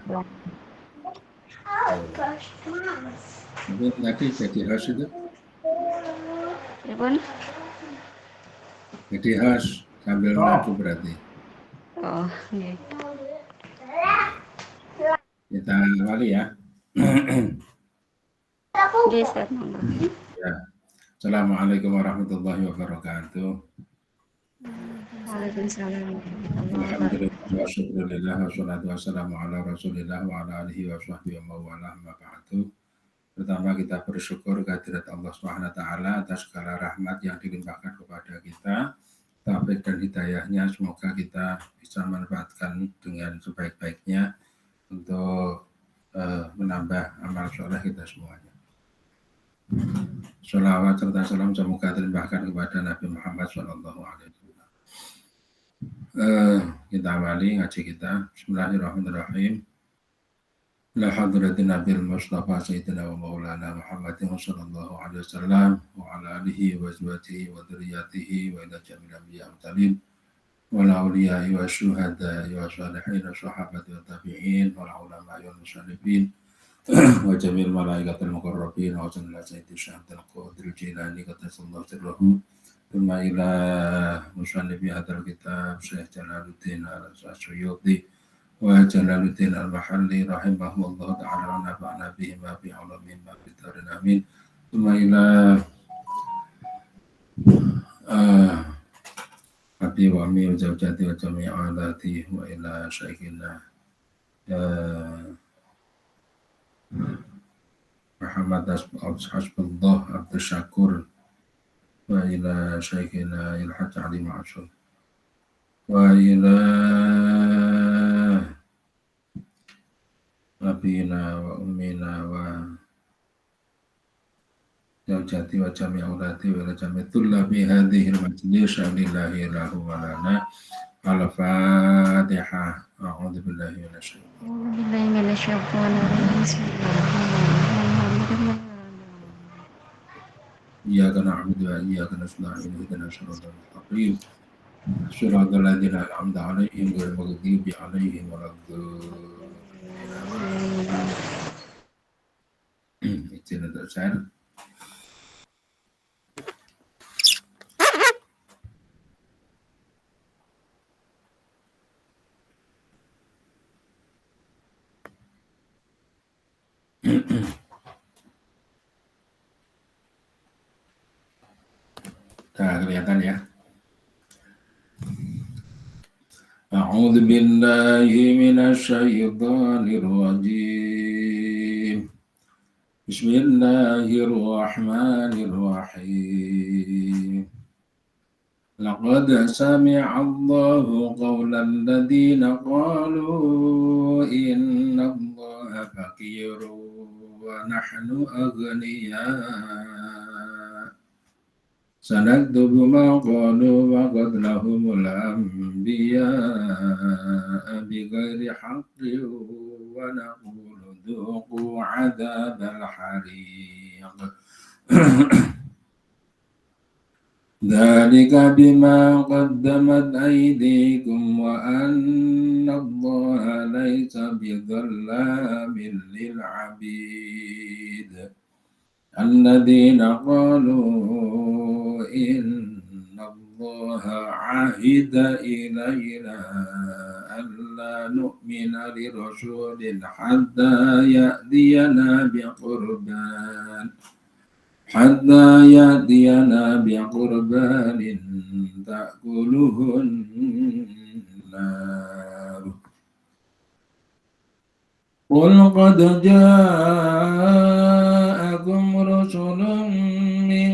Tapi tadi jadi host itu, Ya pun. jadi host sambil maju berarti. Oh, nggih. Kita awali ya. Nggih, Ustaz, monggo. Ya. Assalamualaikum warahmatullahi wabarakatuh. Waalaikumsalam warahmatullahi wabarakatuh. Alhamdulillah wa syukurillah wassalatu wassalamu ala rasulillah wa ala alihi wa sahbihi wa mawalah ma ba'du. Pertama kita bersyukur kehadirat Allah Subhanahu wa taala atas segala rahmat yang dilimpahkan kepada kita. Taufik dan hidayahnya semoga kita bisa manfaatkan dengan sebaik-baiknya untuk menambah amal soleh kita semuanya. Sholawat serta salam semoga terlimpahkan kepada Nabi Muhammad SAW. Kita awali ngaji kita. Bismillahirrahmanirrahim. La hadratin Nabil Mustafa Sayyidina wa Maulana Muhammadin sallallahu alaihi wasallam wa ala alihi wa azwajihi wa dzurriyyatihi wa ila jamil anbiya wa talim wa la awliya'i wa syuhada'i wa shalihin wa sahabati wa tabi'in wa la ulama'i wa musallifin wa jamil malaikatil muqarrabin wa sallallahu sayyidi syahadil qadir jilani qatasallahu sirruhu thumma ila musallifi hadal kitab Syekh Jalaluddin al-Suyuti wa Jalaluddin al-Mahalli rahimahullah ta'ala wa nafa'na bihima bi alamin ma bitarin amin thumma ila abi wa mi wa zawjati wa jami'alati wa ila syekhina Muhammad Hasbullah Abdul Syakur wa ila syekhina Ilhaj Ali Ma'asyur wa ila abina wa ummina wa zawjati wa jami' aulati wa jami' tullabi hadhihi al-majlis lillahi lahu wa lana al-fatihah. A'udzu billahi minasy Bismillahirrahmanirrahim. Bismillahirrahmanirrahim. Iyyaka na'budu wa iyyaka nasta'in ihdinas siratal mustaqim siratal ladzina an'amta 'alaihim ghairil maghdubi 'alaihim waladdallin. Izin untuk share. Nah, kelihatan ya. A'udzu billahi minasyaitonir rajim. Bismillahirrahmanirrahim. Laqad sami'a Allahu qawlan ladzina qalu inna Allaha faqirun wa nahnu aghniya. Sanaktubu ma qalu wa qatlahumul anbiya'a bighairi haqqin wa naqulu dhuqu 'adzabal hariq. Dzalika bima qaddamat aydikum wa anna Allaha laysa bidzallamin lil 'abid. Alladzina qalu inna Allaha 'ahida ilayna alla nu'mina li rasulin hatta ya'tiyana biqurbanin ta'kuluhun nar. Qul qad ja'akum rusulun min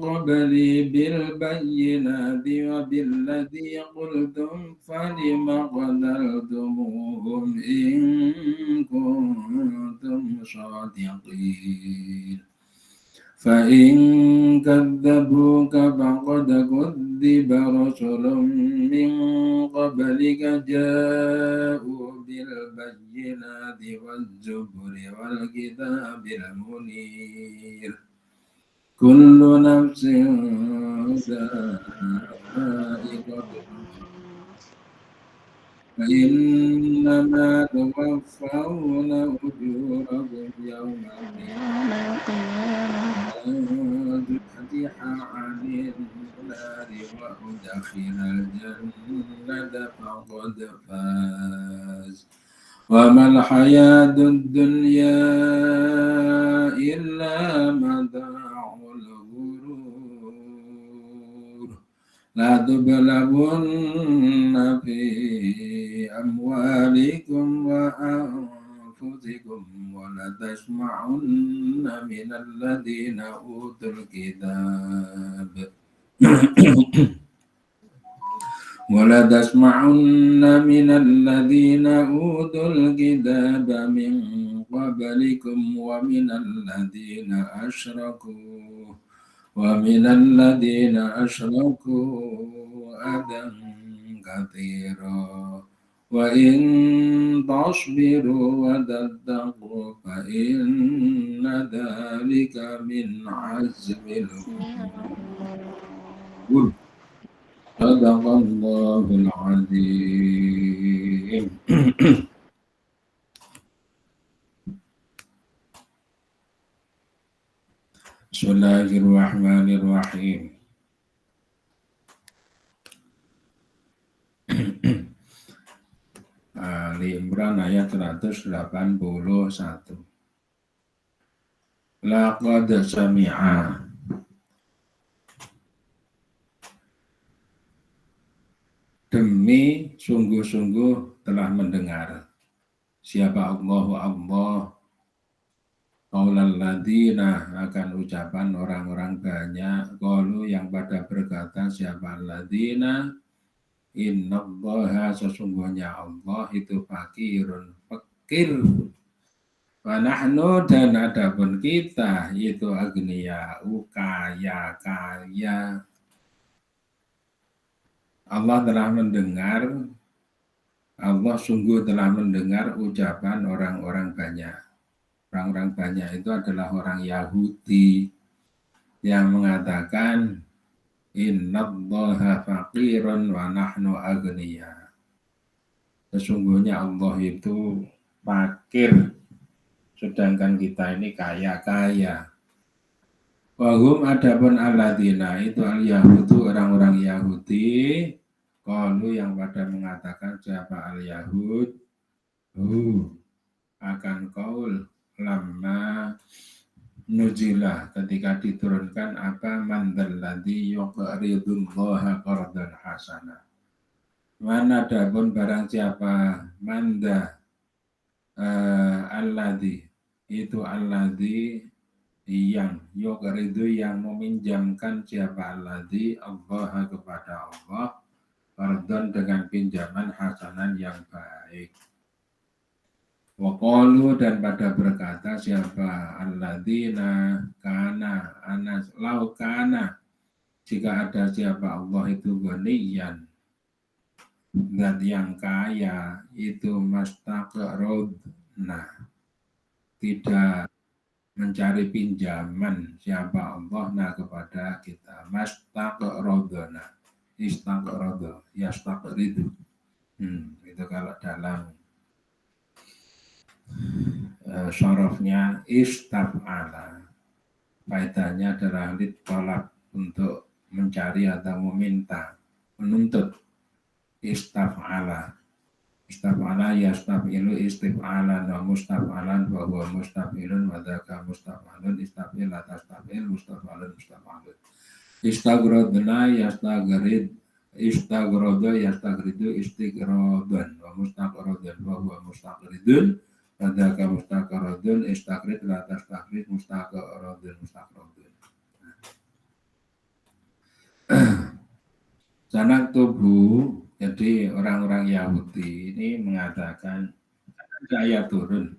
qabli bil bayyinati wa billadzi qultum falima qataltumuhum in kuntum shadiqin. Fa in kadzabuka faqad kudziba rusulun min qablika ja'u bil bayyinati waz zuburi wal kitabil munir. Kullu nafsin dha'iqatul maut. فإنما توفون أجوركم يوم القيامة من زحزح عن النار وأدخل الجنة فقد فاز وما الحياة الدنيا إلا متاع الغرور لا تبلغن في أموالكم وأنفسكم ولتسمعن من الذين أوتوا الكتاب ولتسمعن من الذين أوتوا الكتاب من قبلكم ومن الذين أشركوا أذى كثيرا وإن تصبروا وتتقوا فإن ذلك من عزم الأمور صدق الله العظيم. Bismillahirrahmanirrahim. Ali Imran ayat 181. Laqad sami'a demi sungguh-sungguh telah mendengar siapa Allah qaulal ladina akan ucapan orang-orang banyak qalu yang pada berkata siapa ladina innallaha sesungguhnya Allah itu fakirun fakir wa nahnu dan adapun kita itu aghniya'u kaya Allah sungguh telah mendengar ucapan orang-orang banyak. Orang-orang banyak itu adalah orang Yahudi yang mengatakan innallaha faqirun wa nahnu aghniya. Sesungguhnya Allah itu fakir sedangkan kita ini kaya. Wahum adapun alladzina itu al-yahudu orang-orang Yahudi qalu yang pada mengatakan siapa al-yahud akan qaul lamma nuzilah ketika diturunkan apa mandalladzi yuqridullaha qardan hasana. Mana adapun barang siapa manda alladzi itu alladzi yang yuqridu yang meminjamkan siapa alladzi Allah kepada Allah qardan dengan pinjaman hasanan yang baik. Waqalu dan pada berkata siapa alladzina kana anas lau kana jika ada siapa Allah itu ghaniyan dan yang kaya itu mastaqrodna tidak mencari pinjaman siapa Allah kepada kita mastaqrodna istaqrodo yastaqridu itu kalau dalam syarafnya istaf'ala faedahnya adalah litolab untuk mencari atau meminta menuntut istaf'ala yastaf'ilu istif'alan wa mustaf'alan wa huwa mustaf'ilun wa dhaka mustaf'alun istaf'il atastaf'il mustaf'alun istagrodna yastagrid istagrodo yastagridu istigrodon wa mustaqrodon wa huwa mustaqridun Adaka mustaqrodun istaqrid latas taqrid mustaqrodun. Sanak tubuh, jadi orang-orang Yahudi ini mengatakan ada ayat turun.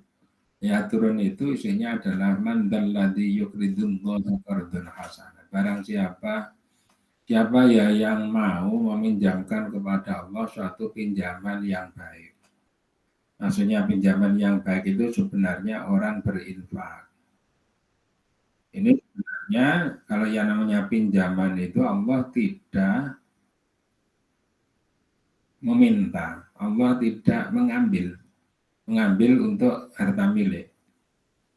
Ayat turun itu isinya adalah man dalladzi yuqridullaha qardan hasanah. Barang siapa ya yang mau meminjamkan kepada Allah suatu pinjaman yang baik. Maksudnya pinjaman yang baik itu sebenarnya orang berinfak. Ini sebenarnya kalau yang namanya pinjaman itu Allah tidak meminta, Allah tidak mengambil untuk harta milik,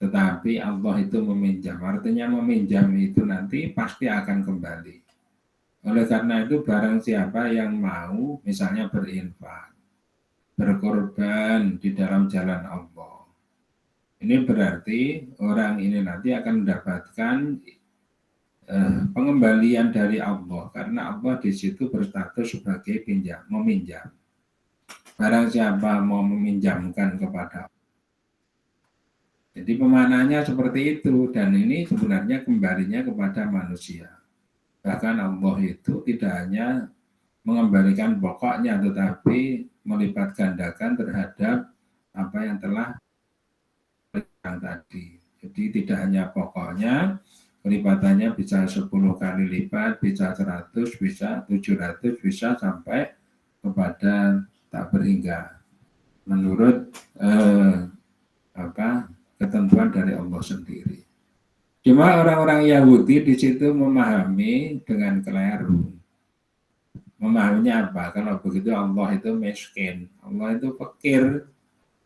tetapi Allah itu meminjam. Artinya meminjam itu nanti pasti akan kembali. Oleh karena itu barang siapa yang mau misalnya berinfak, berkorban di dalam jalan Allah, ini berarti orang ini nanti akan mendapatkan pengembalian dari Allah, karena Allah di situ berstatus sebagai meminjam. Barang siapa mau meminjamkan kepada Allah, jadi pemanahnya seperti itu, dan ini sebenarnya kembalinya kepada manusia. Bahkan Allah itu tidak hanya mengembalikan pokoknya, tetapi melipat gandakan terhadap apa yang telah tadi. Jadi tidak hanya pokoknya, kelipatannya bisa 10 kali lipat, bisa 100, bisa 700, bisa sampai kepada tak berhingga. Menurut ketentuan dari Allah sendiri. Cuma orang-orang Yahudi di situ memahami dengan keliru. Memahaminya apa? Kalau begitu Allah itu miskin, Allah itu fakir.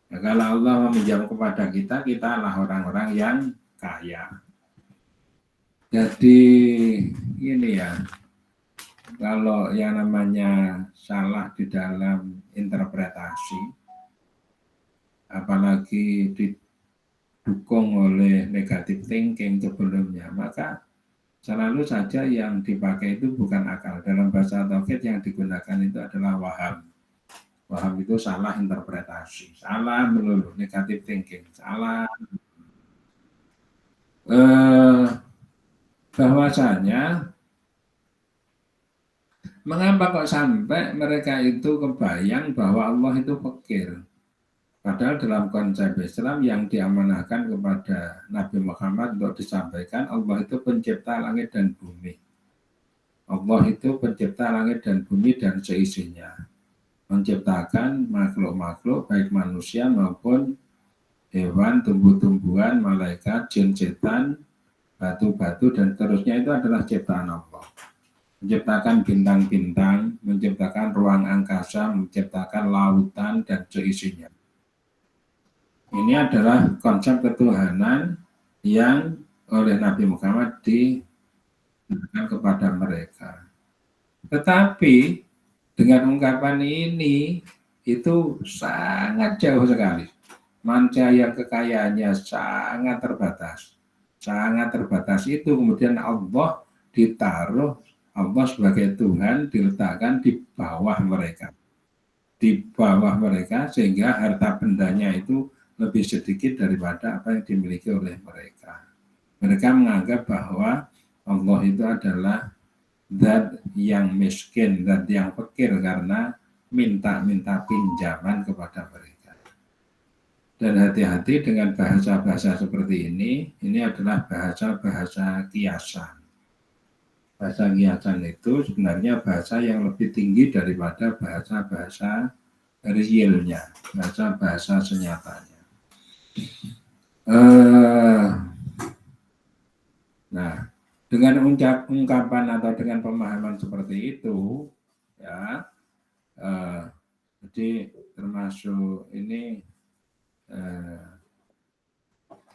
Nah, kalau Allah meminjam kepada kita, kita adalah orang-orang yang kaya. Jadi ini ya, kalau yang namanya salah di dalam interpretasi, apalagi didukung oleh negative thinking sebelumnya, maka selalu saja yang dipakai itu bukan akal. Dalam bahasa tauhid yang digunakan itu adalah waham. Waham itu salah interpretasi, salah melulu, negative thinking, salah. Bahwasanya mengapa kok sampai mereka itu kebayang bahwa Allah itu fakir? Padahal dalam konsep Islam yang diamanahkan kepada Nabi Muhammad untuk disampaikan, Allah itu pencipta langit dan bumi. Allah itu pencipta langit dan bumi dan seisinya. Menciptakan makhluk-makhluk baik manusia maupun hewan, tumbuh-tumbuhan, malaikat, jin, setan, batu-batu dan seterusnya itu adalah ciptaan Allah. Menciptakan bintang-bintang, menciptakan ruang angkasa, menciptakan lautan dan seisinya. Ini adalah konsep ketuhanan yang oleh Nabi Muhammad diberikan kepada mereka. Tetapi dengan ungkapan ini itu sangat jauh sekali. Manusia yang kekayaannya sangat terbatas itu kemudian Allah ditaruh, Allah sebagai Tuhan diletakkan di bawah mereka. Sehingga harta bendanya itu lebih sedikit daripada apa yang dimiliki oleh mereka. Mereka menganggap bahwa Allah itu adalah zat yang miskin, zat yang fakir karena minta pinjaman kepada mereka. Dan hati-hati dengan bahasa-bahasa seperti ini adalah bahasa-bahasa kiasan. Bahasa kiasan itu sebenarnya bahasa yang lebih tinggi daripada bahasa-bahasa realnya, bahasa senyatanya. Nah, dengan ungkapan atau dengan pemahaman seperti itu, ya, jadi termasuk ini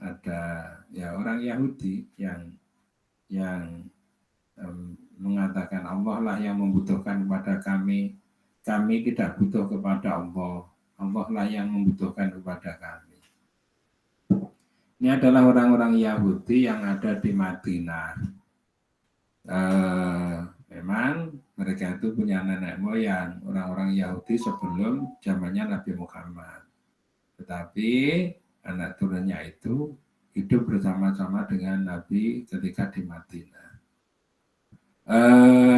ada ya orang Yahudi yang mengatakan Allah lah yang membutuhkan kepada kami tidak butuh kepada Allah, Allah lah yang membutuhkan kepada kami. Ini adalah orang-orang Yahudi yang ada di Madinah. Memang mereka itu punya nenek moyang, orang-orang Yahudi sebelum zamannya Nabi Muhammad. Tetapi anak turunnya itu hidup bersama-sama dengan Nabi ketika di Madinah.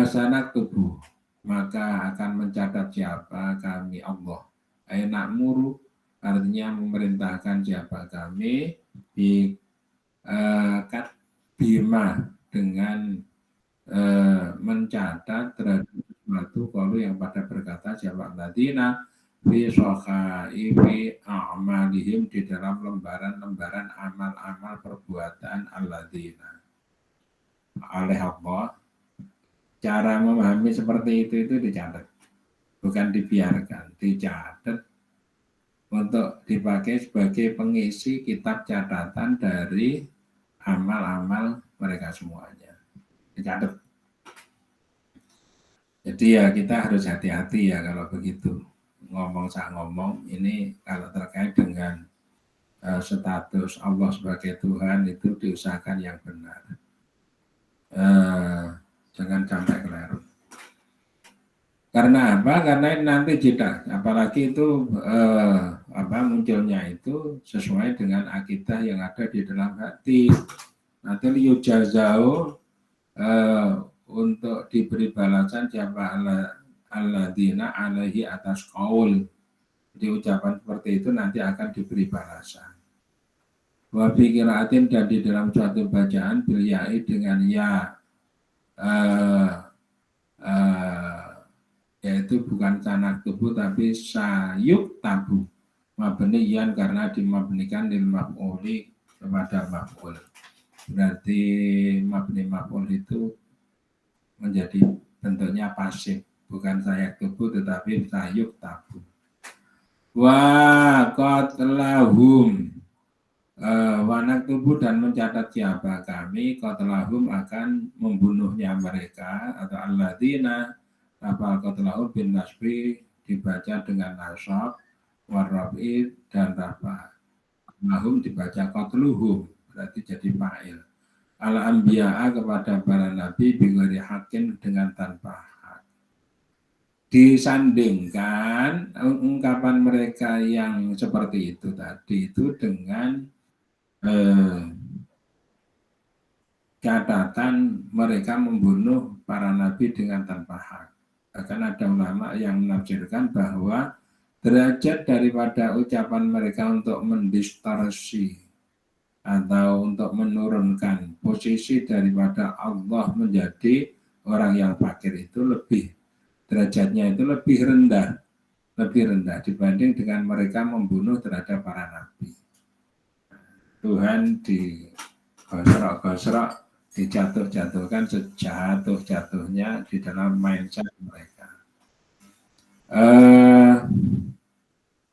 Sanak tubuh, maka akan mencatat siapa kami Allah. Enak muru, artinya memerintahkan siapa kami bima dengan mencatat terhadap sesuatu kalau yang pada berkata siapa ladina fi sokhaifi a'malihim di dalam lembaran-lembaran amal-amal perbuatan alladzina oleh Allah. Cara memahami seperti itu dicatat. bukan dibiarkan, dicatat untuk dipakai sebagai pengisi kitab catatan dari amal-amal mereka semuanya. Dicatat. Jadi ya kita harus hati-hati ya kalau begitu. Ngomong ini kalau terkait dengan status Allah sebagai Tuhan itu diusahakan yang benar. Jangan sampai keliru. Karena apa? Karena nanti jeda, apalagi itu munculnya itu sesuai dengan akidah yang ada di dalam hati. Nanti yujazau untuk diberi balasan siapa alladzina alaihi atas qaul. Di ucapan seperti itu nanti akan diberi balasan. Wa fi qiraatin dan di dalam suatu bacaan bil ya'i dengan ya yaitu bukan sanak tubuh tapi sayuk tabu mabniyan karena dimabnikan lil maf'uli kepada maf'ul. Berarti mabni maf'ul itu menjadi bentuknya pasif, bukan sayak tubuh tetapi sayuk tabu. Wa qatlahum wanak tubuh dan mencatat siapa kami qatlahum akan membunuhnya mereka atau alladzina apa qatlahum bin nasbi dibaca dengan nasab warafi dan rafa. Lahum dibaca qatluhum berarti jadi fa'il. Al-anbiya'a kepada para nabi bighairi haqqin dengan tanpa hak. Disandingkan ungkapan mereka yang seperti itu tadi itu dengan catatan mereka membunuh para nabi dengan tanpa hak. Bahkan ada ulama yang menafsirkan bahwa derajat daripada ucapan mereka untuk mendistorsi atau untuk menurunkan posisi daripada Allah menjadi orang yang fakir itu lebih derajatnya itu lebih rendah dibanding dengan mereka membunuh terhadap para nabi. Tuhan digosrok dijatuh-jatuhkan sejatuh-jatuhnya di dalam mindset mereka.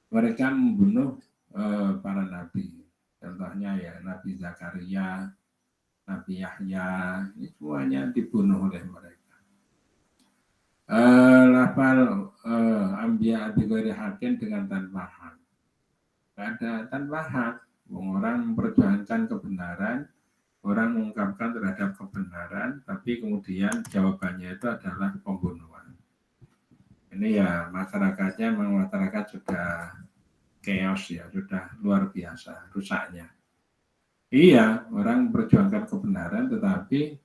Mereka membunuh para nabi. Contohnya ya Nabi Zakaria, Nabi Yahya, ini semuanya dibunuh oleh mereka. Lafal Ambiya bighairi haqqin dengan tanpa hak. Ada tanpa hak. Orang memperjuangkan kebenaran, orang mengungkapkan terhadap kebenaran, tapi kemudian jawabannya itu adalah pembunuhan. Ini ya masyarakatnya memang masyarakat sudah chaos ya, sudah luar biasa rusaknya. Iya, orang memperjuangkan kebenaran, tetapi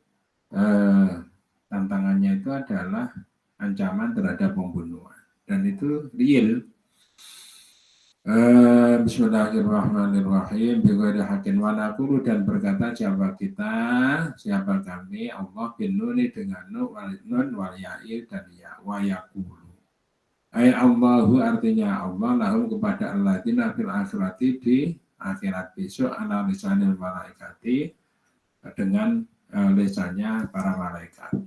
tantangannya itu adalah ancaman terhadap pembunuhan, dan itu real. Bismillahirrahmanirrahim. Bighairi haqqin wa naqulu dan berkata siapa kami Allah bin nuni dengan nun wal ya'i dan ya wa yaqulu. Ay Allahu artinya Allah lahum kepada alladzina fil akhirati di akhirat besok ala lisanil malaikati dengan lisannya para malaikat.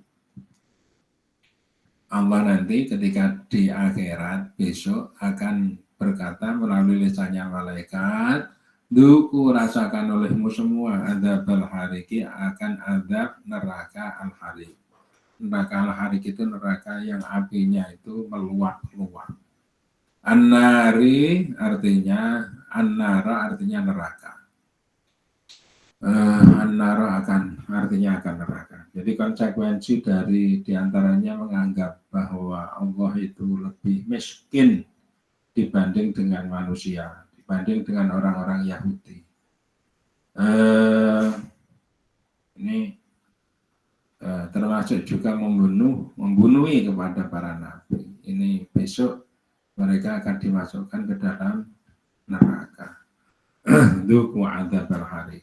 Allah nanti ketika di akhirat besok akan berkata melalui lisannya malaikat, duku rasakan olehmu semua azab al-hariki akan azab neraka al-harik. Neraka al-harik itu neraka yang apinya itu meluap-luap. An-nari artinya an-nara artinya neraka. An-nara artinya akan neraka. Jadi konsekuensi dari diantaranya menganggap bahwa Allah itu lebih miskin dibanding dengan manusia, dibanding dengan orang-orang Yahudi. Ini termasuk juga membunuhi kepada para nabi. Ini besok mereka akan dimasukkan ke dalam neraka. Dzuk wa'adzab al-hari.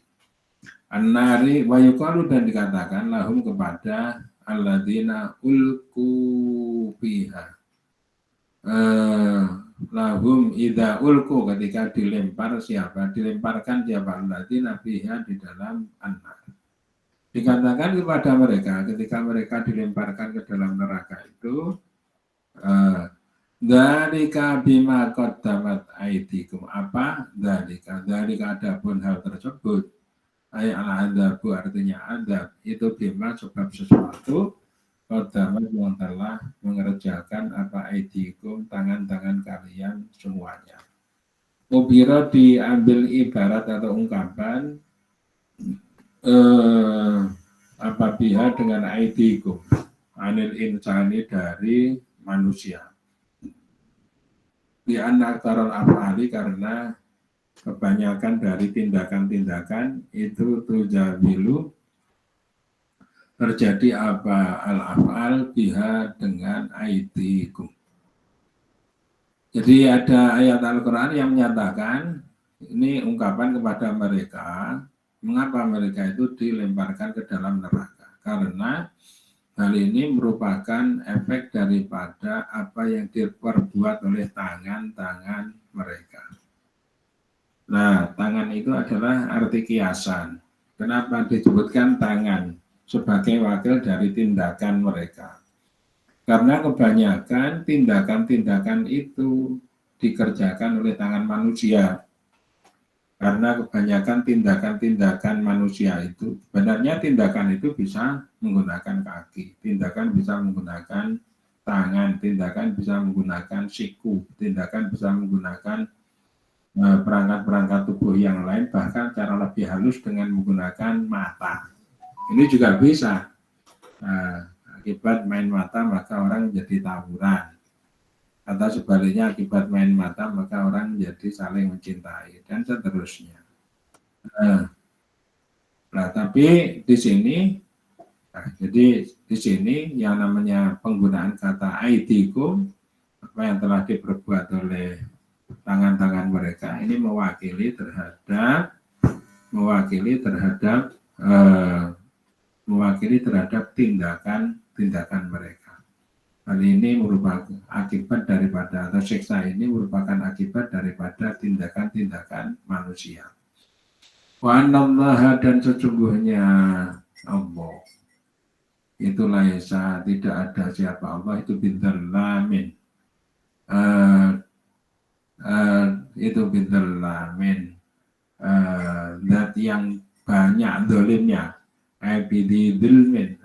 An-nari wa yuqalu dan dikatakan lahum kepada alladzina ulku fiha. Lahum idza ulku ketika dilemparkan siapa alladzina fiha di dalam an-nar. Dikatakan kepada mereka ketika mereka dilemparkan ke dalam neraka itu Dzalika bima qaddamat aydikum. Apa? Dzalika adapun hal tersebut. Al-adzabu artinya adab. Itu bima sebab sesuatu qaddamat yang telah mengerjakan apa aydikum tangan-tangan kalian semuanya. Ubiro diambil ibarat atau ungkapan apa biha dengan aydikum. Anil insani dari manusia. Di antara af'ali karena kebanyakan dari tindakan-tindakan itu tujabilu terjadi apa al-af'al biha dengan aidikum. Jadi ada ayat Al-Quran yang menyatakan ini ungkapan kepada mereka, mengapa mereka itu dilemparkan ke dalam neraka. Karena hal ini merupakan efek daripada apa yang diperbuat oleh tangan-tangan mereka. Nah, tangan itu adalah arti kiasan. Kenapa disebutkan tangan sebagai wakil dari tindakan mereka? Karena kebanyakan tindakan-tindakan itu dikerjakan oleh tangan manusia. Karena kebanyakan tindakan-tindakan manusia itu, sebenarnya tindakan itu bisa menggunakan kaki, tindakan bisa menggunakan tangan, tindakan bisa menggunakan siku, tindakan bisa menggunakan perangkat-perangkat tubuh yang lain, bahkan cara lebih halus dengan menggunakan mata. Ini juga bisa. Akibat main mata maka orang jadi tawuran. Atau sebaliknya akibat main mata maka orang jadi saling mencintai dan seterusnya. Nah, tapi di sini, jadi di sini yang namanya penggunaan kata aidikum, apa yang telah diperbuat oleh tangan-tangan mereka ini mewakili terhadap tindakan mereka. Hal ini merupakan akibat daripada atau siksa ini merupakan akibat daripada tindakan-tindakan manusia. Wa anallaha dan sesungguhnya Allah itu laisa tidak ada siapa Allah itu bidzallamin. Itu bidzallamin. Zat yang banyak dolimnya. Abididilmin.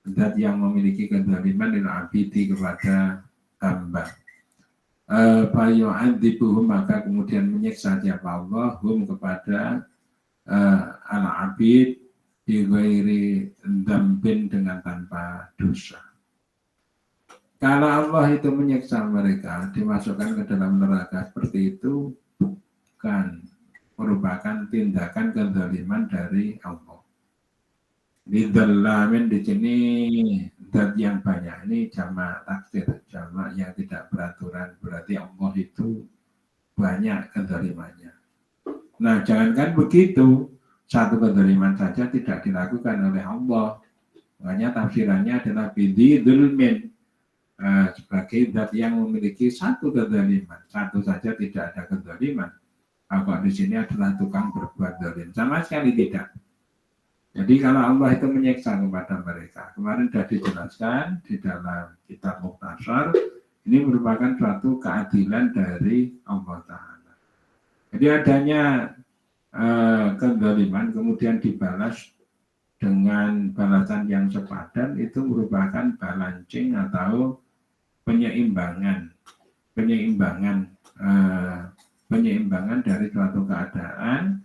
Zat yang memiliki kezaliman lil abidi kepada hamba. Fayu'adzibuhum maka kemudian menyiksa siapa Allah hum kepada al-abid bi ghairi dzambin dengan tanpa dosa. Kalau Allah itu menyiksa mereka dimasukkan ke dalam neraka seperti itu bukan merupakan tindakan kezaliman dari Allah. Bidzallamin di sini zat yang banyak ini jamak taksir, jamak yang tidak beraturan, berarti Allah itu banyak kezalimannya. Nah, jangankan begitu, satu kezaliman saja tidak dilakukan oleh Allah. Makanya tafsirannya adalah bidzulmin, sebagai zat yang memiliki satu kezaliman, satu saja tidak ada kezaliman. Kalau di sini adalah tukang berbuat zalim, sama sekali tidak. Jadi kalau Allah itu menyiksa kepada mereka, kemarin sudah dijelaskan di dalam kitab Mukhtasar, ini merupakan suatu keadilan dari Allah Ta'ala. Jadi adanya kezaliman kemudian dibalas dengan balasan yang sepadan itu merupakan balancing atau penyeimbangan dari suatu keadaan,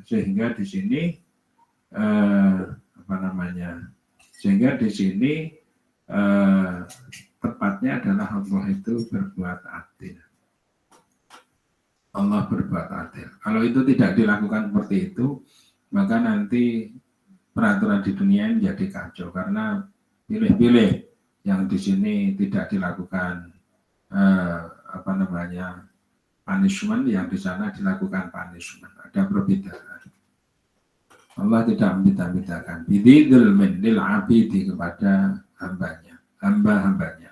sehingga di sini sehingga di sini tepatnya adalah Allah itu berbuat adil. Allah berbuat adil. Kalau itu tidak dilakukan seperti itu, maka nanti peraturan di dunia ini jadi kacau karena pilih-pilih yang di sini tidak dilakukan punishment, yang di sana dilakukan punishment. Ada perbedaan. Allah tidak membeda-bedakan bidzulmin lil abidi kepada hamba-hambanya.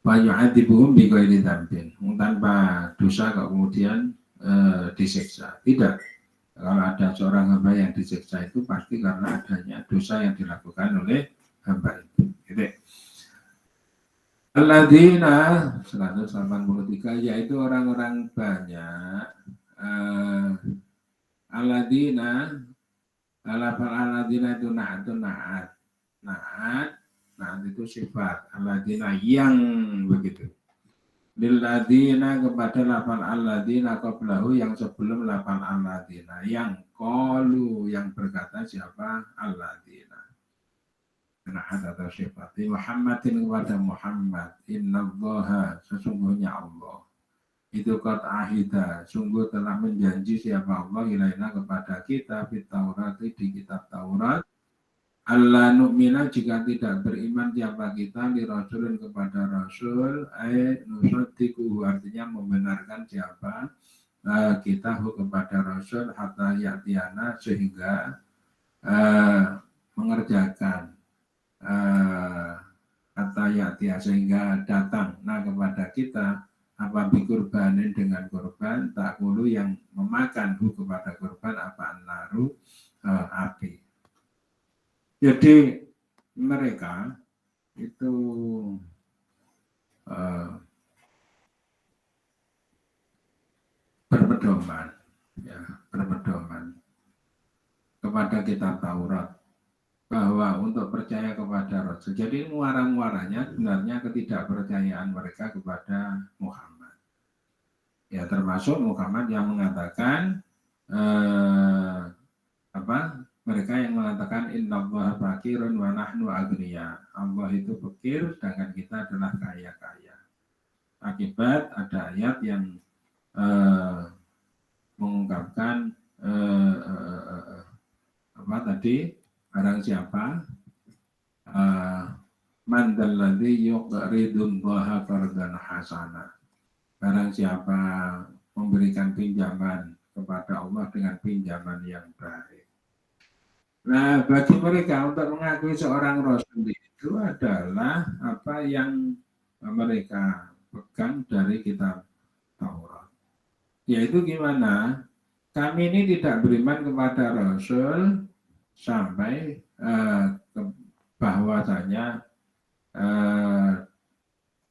Wa yu'adzibuhum bi ghairi dzambin, tanpa dosa kemudian disiksa. Tidak. Kalau ada seorang hamba yang disiksa itu pasti karena adanya dosa yang dilakukan oleh hamba itu. Gitu. Alladzina 183 yaitu orang-orang banyak. Alladzina alladzina itu naat itu sifat. Alladzina yang begitu. Lilladzina kepada lafal alladzina qablahu yang sebelum lafal alladzina yang qalu yang berkata siapa alladzina. Naat atau sifat Muhammadin kepada Muhammad innallaha sesungguhnya Allah itu qad ahida sungguh telah menjanji siapa Allah ilaina kepada kita fit Taurat di kitab Taurat Allah nu'mina jika tidak beriman siapa kita li rasulun kepada rasul nusadiku artinya membenarkan siapa kita kepada rasul hatta ya'tiana sehingga mengerjakan kata ya'tia sehingga datang kepada kita apa bikurbanin dengan korban takulu yang memakan kepada korban apa naru api. Jadi mereka itu berpedoman kepada kitab Taurat bahwa untuk percaya kepada Rasul. Jadi muara-muaranya sebenarnya ketidakpercayaan mereka kepada Muhammad. Ya termasuk Muhammad yang mengatakan mereka yang mengatakan innallaha faqirun wa nahnu aghniya. Allah itu fakir sedangkan kita adalah kaya-kaya. Akibat ada ayat yang mengungkapkan barang siapa man dalladzi yuqridullaha qardan hasana. Barang siapa memberikan pinjaman kepada Allah dengan pinjaman yang baik. Nah, bagi mereka untuk mengakui seorang rasul itu adalah apa yang mereka pegang dari kitab Taurat. Yaitu gimana? Kami ini tidak beriman kepada rasul sampai bahwasanya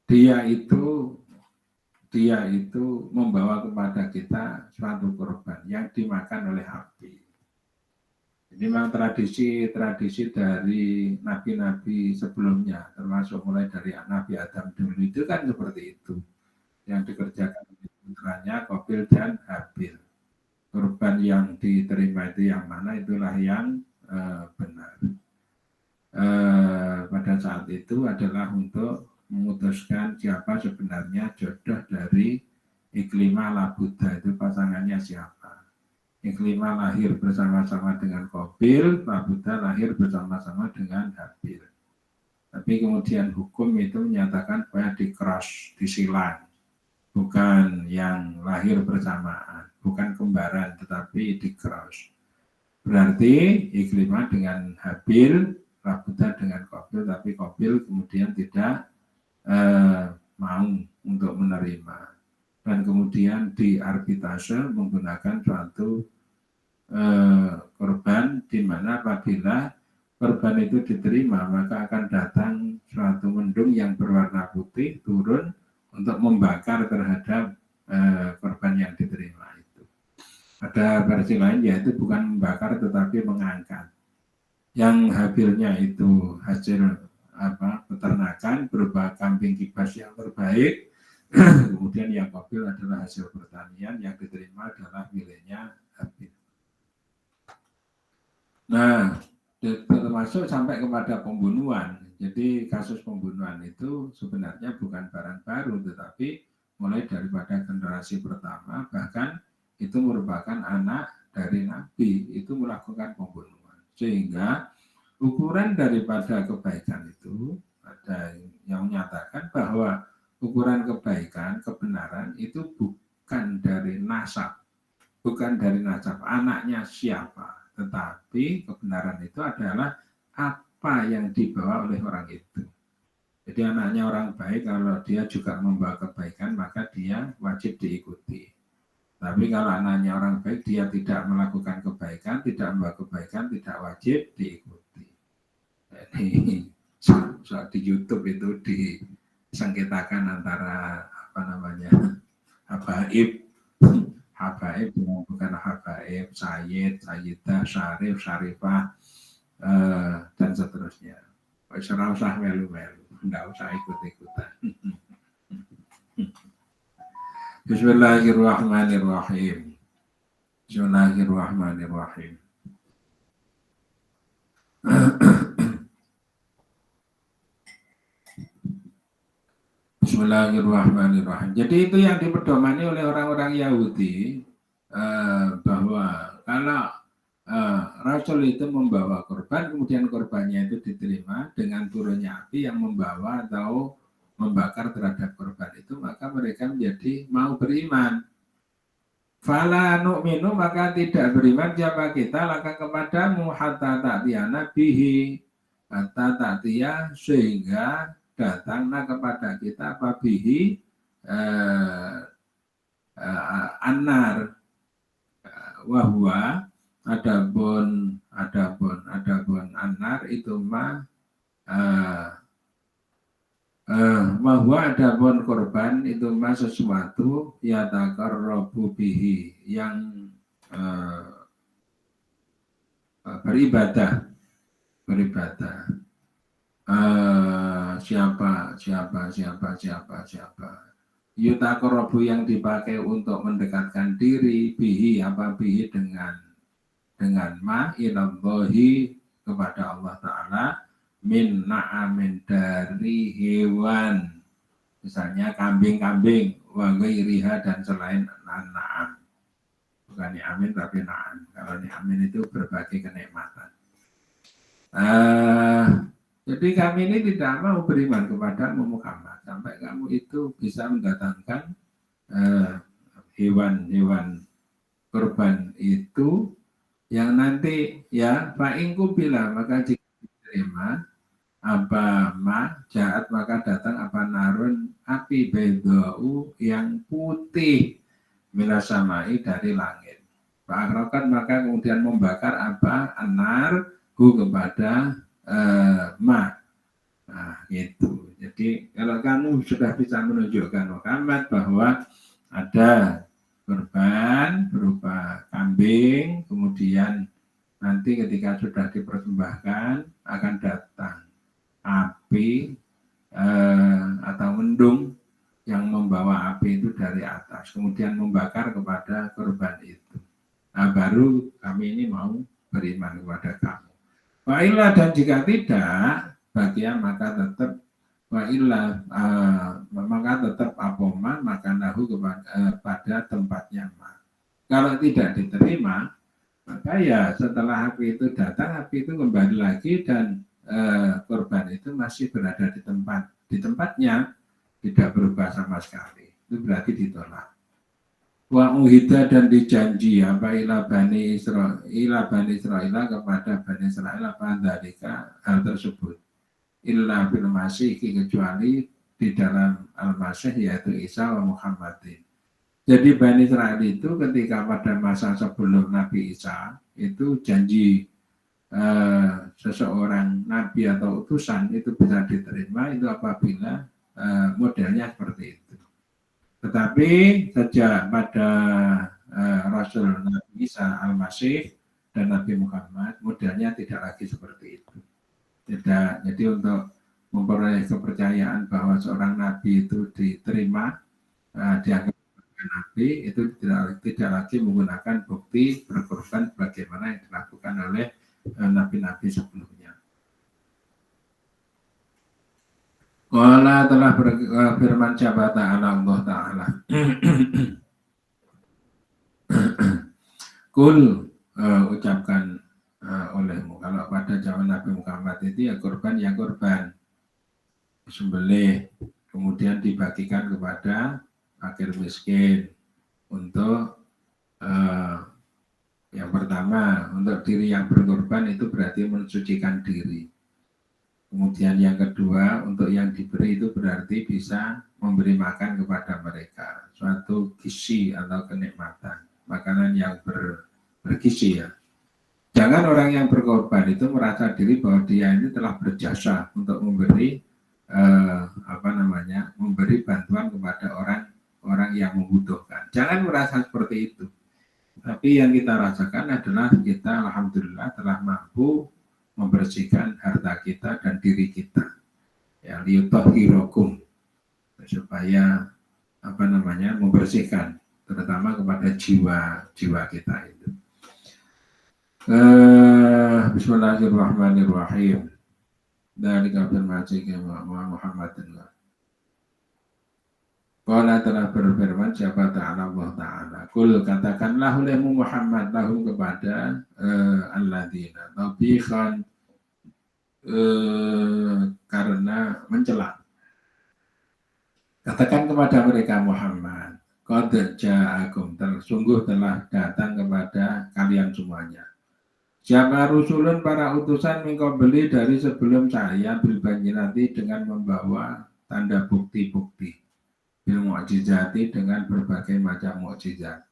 dia itu membawa kepada kita suatu korban yang dimakan oleh api. Ini memang tradisi dari nabi-nabi sebelumnya, termasuk mulai dari Nabi Adam dulu itu kan seperti itu yang dikerjakan oleh putranya Qabil dan Habil. Korban yang diterima itu yang mana itulah yang benar. Pada saat itu adalah untuk memutuskan siapa sebenarnya jodoh dari Iklimah Labuda itu pasangannya siapa. Iklimah lahir bersama-sama dengan Qabil, Labuda lahir bersama-sama dengan Habil. Tapi kemudian hukum itu menyatakan bahwa di-cross, disilang, bukan yang lahir bersamaan, bukan kembaran tetapi di-cross. Berarti Iklimah dengan Habil, Labuda dengan Qabil, tapi Qabil kemudian tidak mau untuk menerima. Dan kemudian diarbitrase menggunakan suatu korban di mana apabila korban itu diterima maka akan datang suatu mendung yang berwarna putih turun untuk membakar terhadap korban yang diterima itu. Ada versi lain yaitu bukan membakar tetapi mengangkat. Yang hasilnya itu hasil peternakan berupa kambing kibas yang terbaik. Kemudian yang Qabil adalah hasil pertanian yang diterima adalah miliknya Habil. Nah, termasuk sampai kepada pembunuhan. Jadi kasus pembunuhan itu sebenarnya bukan barang baru, tetapi mulai daripada generasi pertama, bahkan itu merupakan anak dari Nabi, itu melakukan pembunuhan. Sehingga ukuran daripada kebaikan itu, ada yang menyatakan bahwa ukuran kebaikan, kebenaran itu bukan dari nasab, anaknya siapa, tetapi kebenaran itu adalah apa yang dibawa oleh orang itu. Jadi anaknya orang baik, kalau dia juga membawa kebaikan, maka dia wajib diikuti. Tapi kalau anaknya orang baik, dia tidak melakukan kebaikan, tidak membawa kebaikan, tidak wajib diikuti. Jadi di YouTube itu sengketakan antara apa namanya habaib bukan habaib, sayyid, sayyidah, syarif, syarifah, dan seterusnya. Ora usah melu-melu, ndak usah ikut-ikutan. Bismillahirrahmanirrahim. Bismillahirrahmanirrahim. Bismillahirrahmanirrahim. Jadi itu yang dipedomani oleh orang-orang Yahudi, bahwa kalau Rasul itu membawa korban, kemudian korbannya itu diterima dengan turunnya api yang membawa atau membakar terhadap korban itu, maka mereka menjadi mau beriman. Fala nu'minu, maka tidak beriman siapa kita laka kepadamu hatta ta'tiyana bihi, hatta ta'tiya, sehingga datanglah kepada kita apa bihi anar, wahwa adapun anar itu mah bahwa adapun korban itu mah sesuatu ya taqarrabu bihi, yang beribadah siapa yutaqarrabu, yang dipakai untuk mendekatkan diri bihi dengan ma ilallahi, kepada Allah Ta'ala, min na'amin, dari hewan, misalnya kambing-kambing, wa ghairiha, dan selain na'am, bukan ni'amin tapi na'am. Kalau ni'amin itu berbagai kenikmatan. Jadi kami ini tidak mau beriman kepada Muhammad sampai kamu itu bisa mendatangkan hewan-hewan kurban itu yang nanti ya fa'ingku bila, maka jika diterima apa ma jahat, maka datang apa narun, api bedau yang putih, minasamai, dari langit. Fa'akhrakan, maka kemudian membakar apa anar hu, kepada ma. Nah, gitu. Jadi kalau kamu sudah bisa menunjukkan Muhammad bahwa ada kurban berupa kambing, kemudian nanti ketika sudah dipersembahkan akan datang api atau mendung yang membawa api itu dari atas, kemudian membakar kepada kurban itu. Nah, baru kami ini mau beriman kepada kamu. Wa'illah, dan jika tidak, bagian maka tetap wa'illah, maka tetap apoma, maka nahu pada tempatnya. Kalau tidak diterima, maka ya setelah api itu datang, api itu kembali lagi dan korban itu masih berada di tempatnya, tidak berubah sama sekali. Itu berarti ditolak. Wa uhida, dan dijanji apa ila bani Israil kepada bani Israil apa dalika, hal tersebut, illa bil masih, kecuali di dalam al-masih, yaitu Isa wa Muhammadin. Jadi bani Israil itu ketika pada masa sebelum Nabi Isa itu janji seseorang nabi atau utusan itu bisa diterima itu apabila modelnya seperti itu. Tetapi sejak pada Rasul Nabi Isa Al-Masih dan Nabi Muhammad, modelnya tidak lagi seperti itu. Tidak. Jadi untuk memperoleh kepercayaan bahwa seorang nabi itu diterima, dianggap sebagai nabi, itu tidak lagi menggunakan bukti berkorban bagaimana yang dilakukan oleh nabi-nabi sebelumnya. Qala, telah berfirman siapa ta'ala, Allah Ta'ala. Kul, ucapkan olehmu, kalau pada zaman Nabi Muhammad itu ya korban, sembelih, kemudian dibagikan kepada fakir miskin untuk yang pertama, untuk diri yang berkorban itu berarti mensucikan diri. Kemudian yang kedua, untuk yang diberi itu berarti bisa memberi makan kepada mereka, suatu gizi atau kenikmatan, makanan yang bergizi ya. Jangan orang yang berkorban itu merasa diri bahwa dia ini telah berjasa untuk memberi memberi bantuan kepada orang yang membutuhkan. Jangan merasa seperti itu. Tapi yang kita rasakan adalah kita alhamdulillah telah mampu membersihkan harta kita dan diri kita. Ya, liyutahhirakum, supaya membersihkan terutama kepada jiwa kita itu. Bismillahirrahmanirrahim. Dari kafir masih Muhammadin. Qala telah berfirman siapa ta'ala Allah ta'ala. Kul katakanlah olehmu Muhammad lahum kepada alladzina tabiqan karena mencela. Katakan kepada mereka Muhammad, qad ja'akum, sungguh telah datang kepada kalian semuanya. Siapa rusulun para utusan beli dari sebelum saya bil bayyinati dengan membawa tanda bukti-bukti. Bil mu'jizati dengan berbagai macam mukjizat.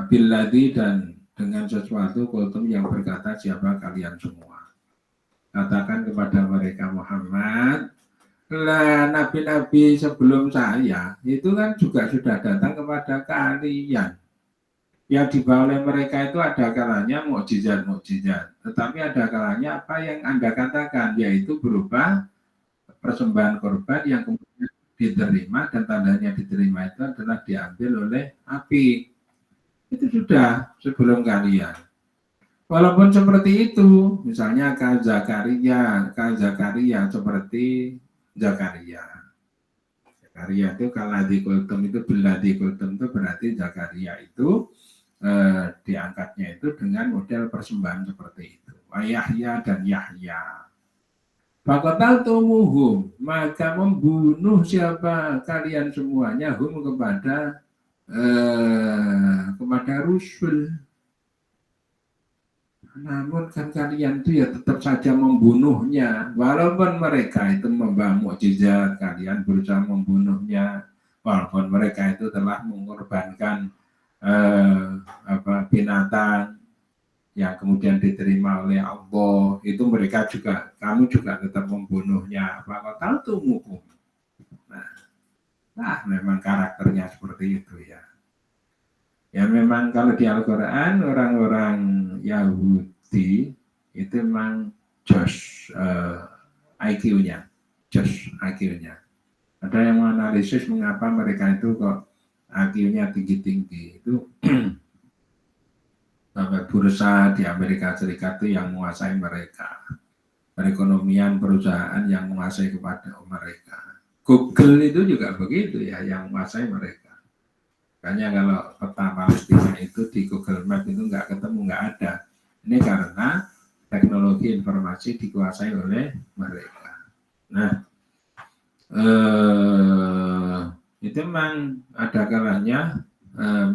Billadzi dan dengan sesuatu kultum yang berkata siapa kalian semua. Katakan kepada mereka Muhammad, lah nabi-nabi sebelum saya itu kan juga sudah datang kepada kalian. Yang dibawa oleh mereka itu ada kalanya mukjizat-mukjizat. Tetapi ada kalanya apa yang Anda katakan, yaitu berupa persembahan korban yang kemudian diterima, dan tandanya diterima itu adalah diambil oleh api. Itu sudah sebelum kalian. Walaupun seperti itu, misalnya Zakaria seperti Zakaria itu kalau dikultum itu beladi kultum itu berarti Zakaria itu diangkatnya itu dengan model persembahan seperti itu. Yahya dan Yahya. Faqatal tumuhum, maka membunuh siapa kalian semuanya hum kepada Rasul. Namun kan kalian itu ya tetap saja membunuhnya, walaupun mereka itu membawa mukjizat, kalian berusaha membunuhnya, walaupun mereka itu telah mengorbankan binatang yang kemudian diterima oleh Allah, itu mereka juga, kamu juga tetap membunuhnya. Apa tahu tumuhum. Nah, memang karakternya seperti itu ya. Ya memang kalau di Al-Quran orang-orang Yahudi itu memang jos IQ-nya. Ada yang menganalisis mengapa mereka itu kok IQ-nya tinggi-tinggi. Itu sampai bursa di Amerika Serikat itu yang menguasai mereka. Perekonomian perusahaan yang menguasai kepada mereka. Google itu juga begitu ya, yang menguasai mereka. Makanya kalau peta Palestina itu di Google Map itu nggak ketemu, nggak ada. Ini karena teknologi informasi dikuasai oleh mereka. Nah, itu memang ada kalanya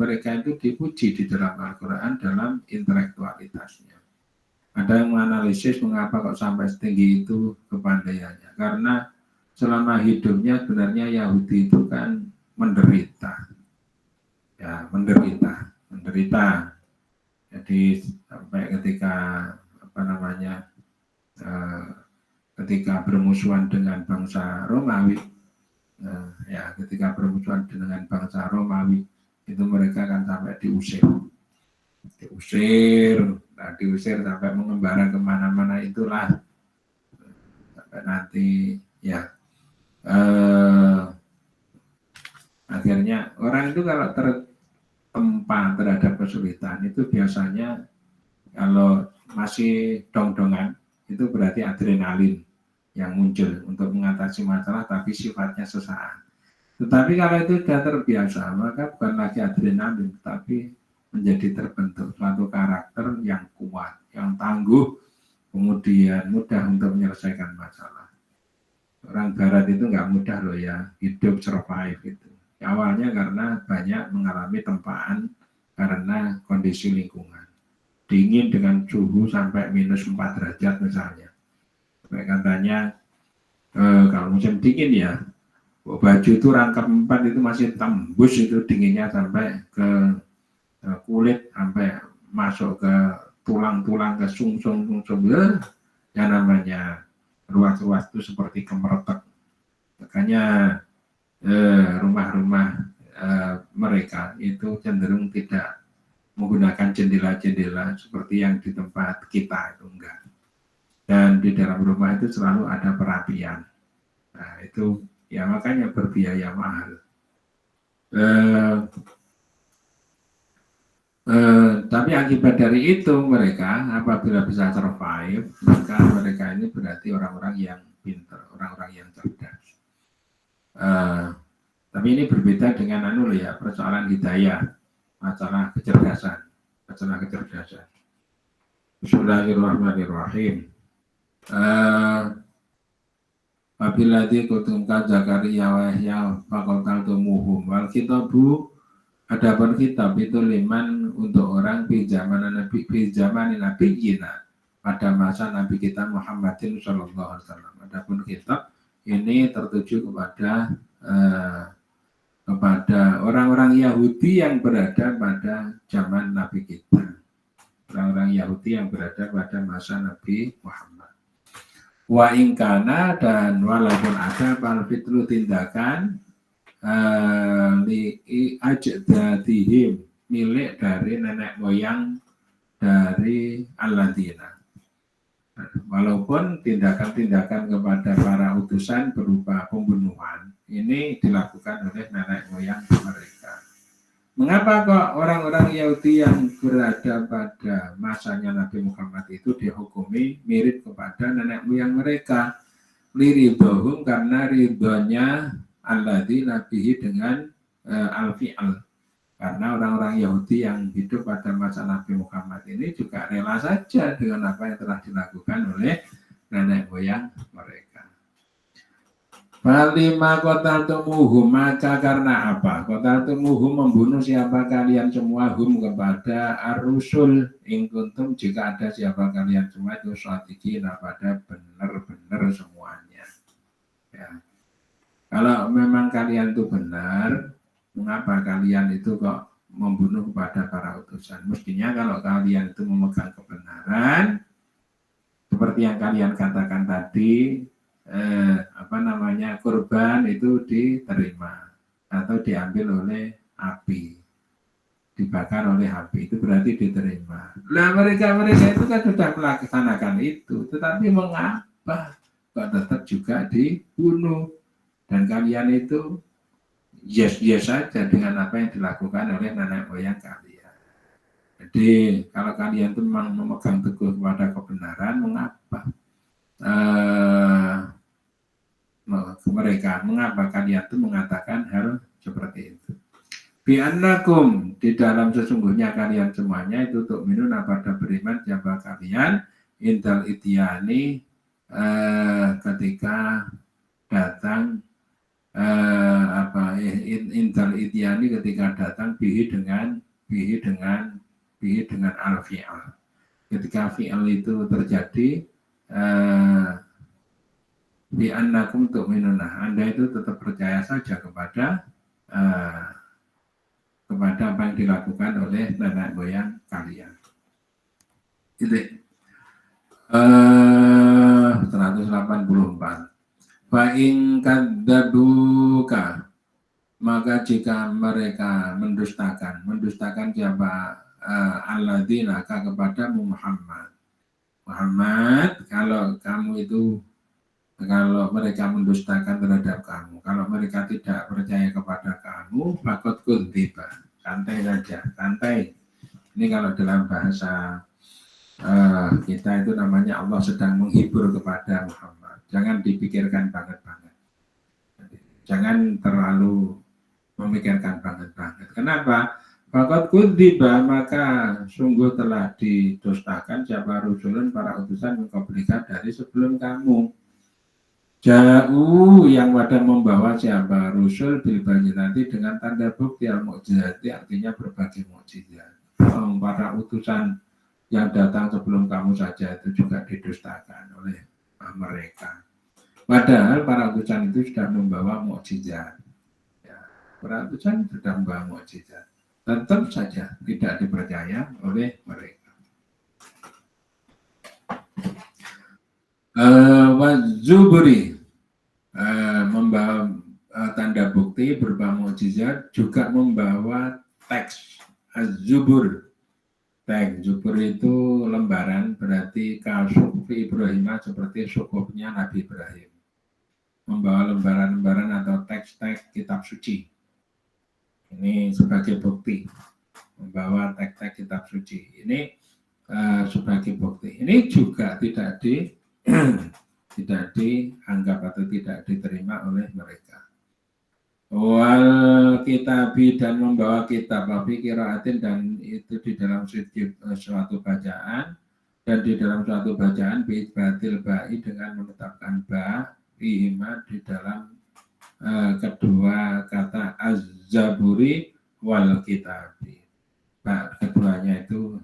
mereka itu dipuji di dalam Al-Quran dalam intelektualitasnya. Ada yang menganalisis mengapa kok sampai setinggi itu kepandaiannya. Karena selama hidupnya sebenarnya Yahudi itu kan menderita. Ya, menderita. Jadi sampai ketika ketika bermusuhan dengan bangsa Romawi, itu mereka kan sampai diusir sampai mengembara kemana-mana, itulah sampai nanti ya akhirnya orang itu kalau tertempa terhadap kesulitan itu biasanya kalau masih dong-dongan itu berarti adrenalin yang muncul untuk mengatasi masalah, tapi sifatnya sesaat. Tetapi kalau itu sudah terbiasa, maka bukan lagi adrenalin, tapi menjadi terbentuk suatu karakter yang kuat, yang tangguh, kemudian mudah untuk menyelesaikan masalah. Orang Barat itu nggak mudah loh ya, hidup survive itu. Awalnya karena banyak mengalami tempaan karena kondisi lingkungan. Dingin dengan suhu sampai minus 4 derajat misalnya. Sampai katanya kalau musim dingin ya, baju itu rangkap 4 itu masih tembus itu dinginnya sampai ke kulit, sampai masuk ke tulang-tulang, ke sungsum, yang namanya ruas-ruas itu seperti kemeretek Makanya rumah-rumah mereka itu cenderung tidak menggunakan jendela-jendela seperti yang di tempat kita itu enggak. Dan di dalam rumah itu selalu ada perapian. Nah itu ya makanya berbiaya mahal. Tapi akibat dari itu mereka apabila bisa survive, maka mereka ini berarti orang-orang yang pintar, orang-orang yang cerdas. Tapi ini berbeda dengan ya persoalan hidayah, masalah kecerdasan. Bismillahirrahmanirrahim. Apabila kutumkan Zakaria wa Yahya faqatal tumuhum wal kitabu adapun kitab itu liman untuk orang di zaman Nabi Jina pada masa Nabi kita Muhammadin Sallallahu Alaihi Wasallam. Adapun kitab ini tertuju kepada orang-orang Yahudi yang berada pada zaman Nabi kita, orang-orang Yahudi yang berada pada masa Nabi Muhammad. Wa ingkana dan walaupun ada palfitru tindakan li ajdadihim milik dari nenek moyang dari Alladzina. Walaupun tindakan-tindakan kepada para utusan berupa pembunuhan ini dilakukan oleh nenek moyang mereka. Mengapa kok orang-orang Yahudi yang berada pada masanya Nabi Muhammad itu dihukumi mirip kepada nenek moyang mereka? Liridhohum karena ridhonya alladzi nabihi dengan al-fi'al. Karena orang-orang Yahudi yang hidup pada masa Nabi Muhammad ini juga rela saja dengan apa yang telah dilakukan oleh nenek moyang mereka. Fatima qataltumuhum maka karena apa? Qataltumuhum membunuh siapa kalian semua hum kepada ar-rusul in kuntum jika ada siapa kalian semua itu shadiqin pada benar-benar semuanya. Ya. Kalau memang kalian itu benar, mengapa kalian itu kok membunuh kepada para utusan? Mestinya kalau kalian itu memegang kebenaran seperti yang kalian katakan tadi, kurban itu diterima atau diambil oleh api, dibakar oleh api, itu berarti diterima. Nah mereka itu kan sudah melaksanakan itu, tetapi mengapa kok tetap juga dibunuh? Dan kalian itu yes saja dengan apa yang dilakukan oleh nenek moyang kalian. Jadi kalau kalian itu memang memegang teguh kepada kebenaran, mengapa mengapa kalian itu mengatakan hal seperti itu? Bi'annakum di dalam sesungguhnya kalian semuanya itu untuk minun pada beriman siapa kalian indal ityani ketika datang indal ityani ketika datang bihi dengan al-fi'al. Ketika fi'al itu terjadi bi'annakum tu'minuna, Anda itu tetap percaya saja kepada apa yang dilakukan oleh nenek moyang kalian. Itu 184. Fa in kadzabuka, maka jika mereka mendustakan siapa alladzina kepadamu Muhammad, kalau mereka mendustakan terhadap kamu, kalau mereka tidak percaya kepada kamu, fakot kuntiba, santai saja, santai. Ini kalau dalam bahasa kita itu namanya Allah sedang menghibur kepada Muhammad. Jangan dipikirkan banget-banget. Jangan terlalu memikirkan banget-banget. Kenapa? Fakot kuntiba, maka sungguh telah didustakan siapa rusulun para utusan mengkomunikasi dari sebelum kamu. Jauh yang pada membawa siapa rusul bil bayyinati dengan tanda bukti al-mu'jizati, artinya berbagai mukjizat. Para utusan yang datang sebelum kamu saja itu juga didustakan oleh mereka. Padahal para utusan itu sudah membawa mukjizat. Ya, para utusan sudah membawa mukjizat. Tetap saja tidak dipercaya oleh mereka. Wazuburi membawa tanda bukti berupa mukjizat, juga membawa teks az-zubur. Teks zubur itu lembaran, berarti kasufi Ibrahim seperti sukupnya Nabi Ibrahim. Membawa lembaran-lembaran atau teks-teks kitab suci. Ini sebagai bukti. Membawa teks-teks kitab suci. Ini sebagai bukti. Ini juga tidak dianggap atau tidak diterima oleh mereka. Wal kitabi, dan membawa kitab api kiraatin, dan itu di dalam suatu bacaan, dan di dalam suatu bacaan bi'batil ba'i, dengan menetapkan ba ihima di dalam kedua kata az-zaburi wal kitabi. Keduanya itu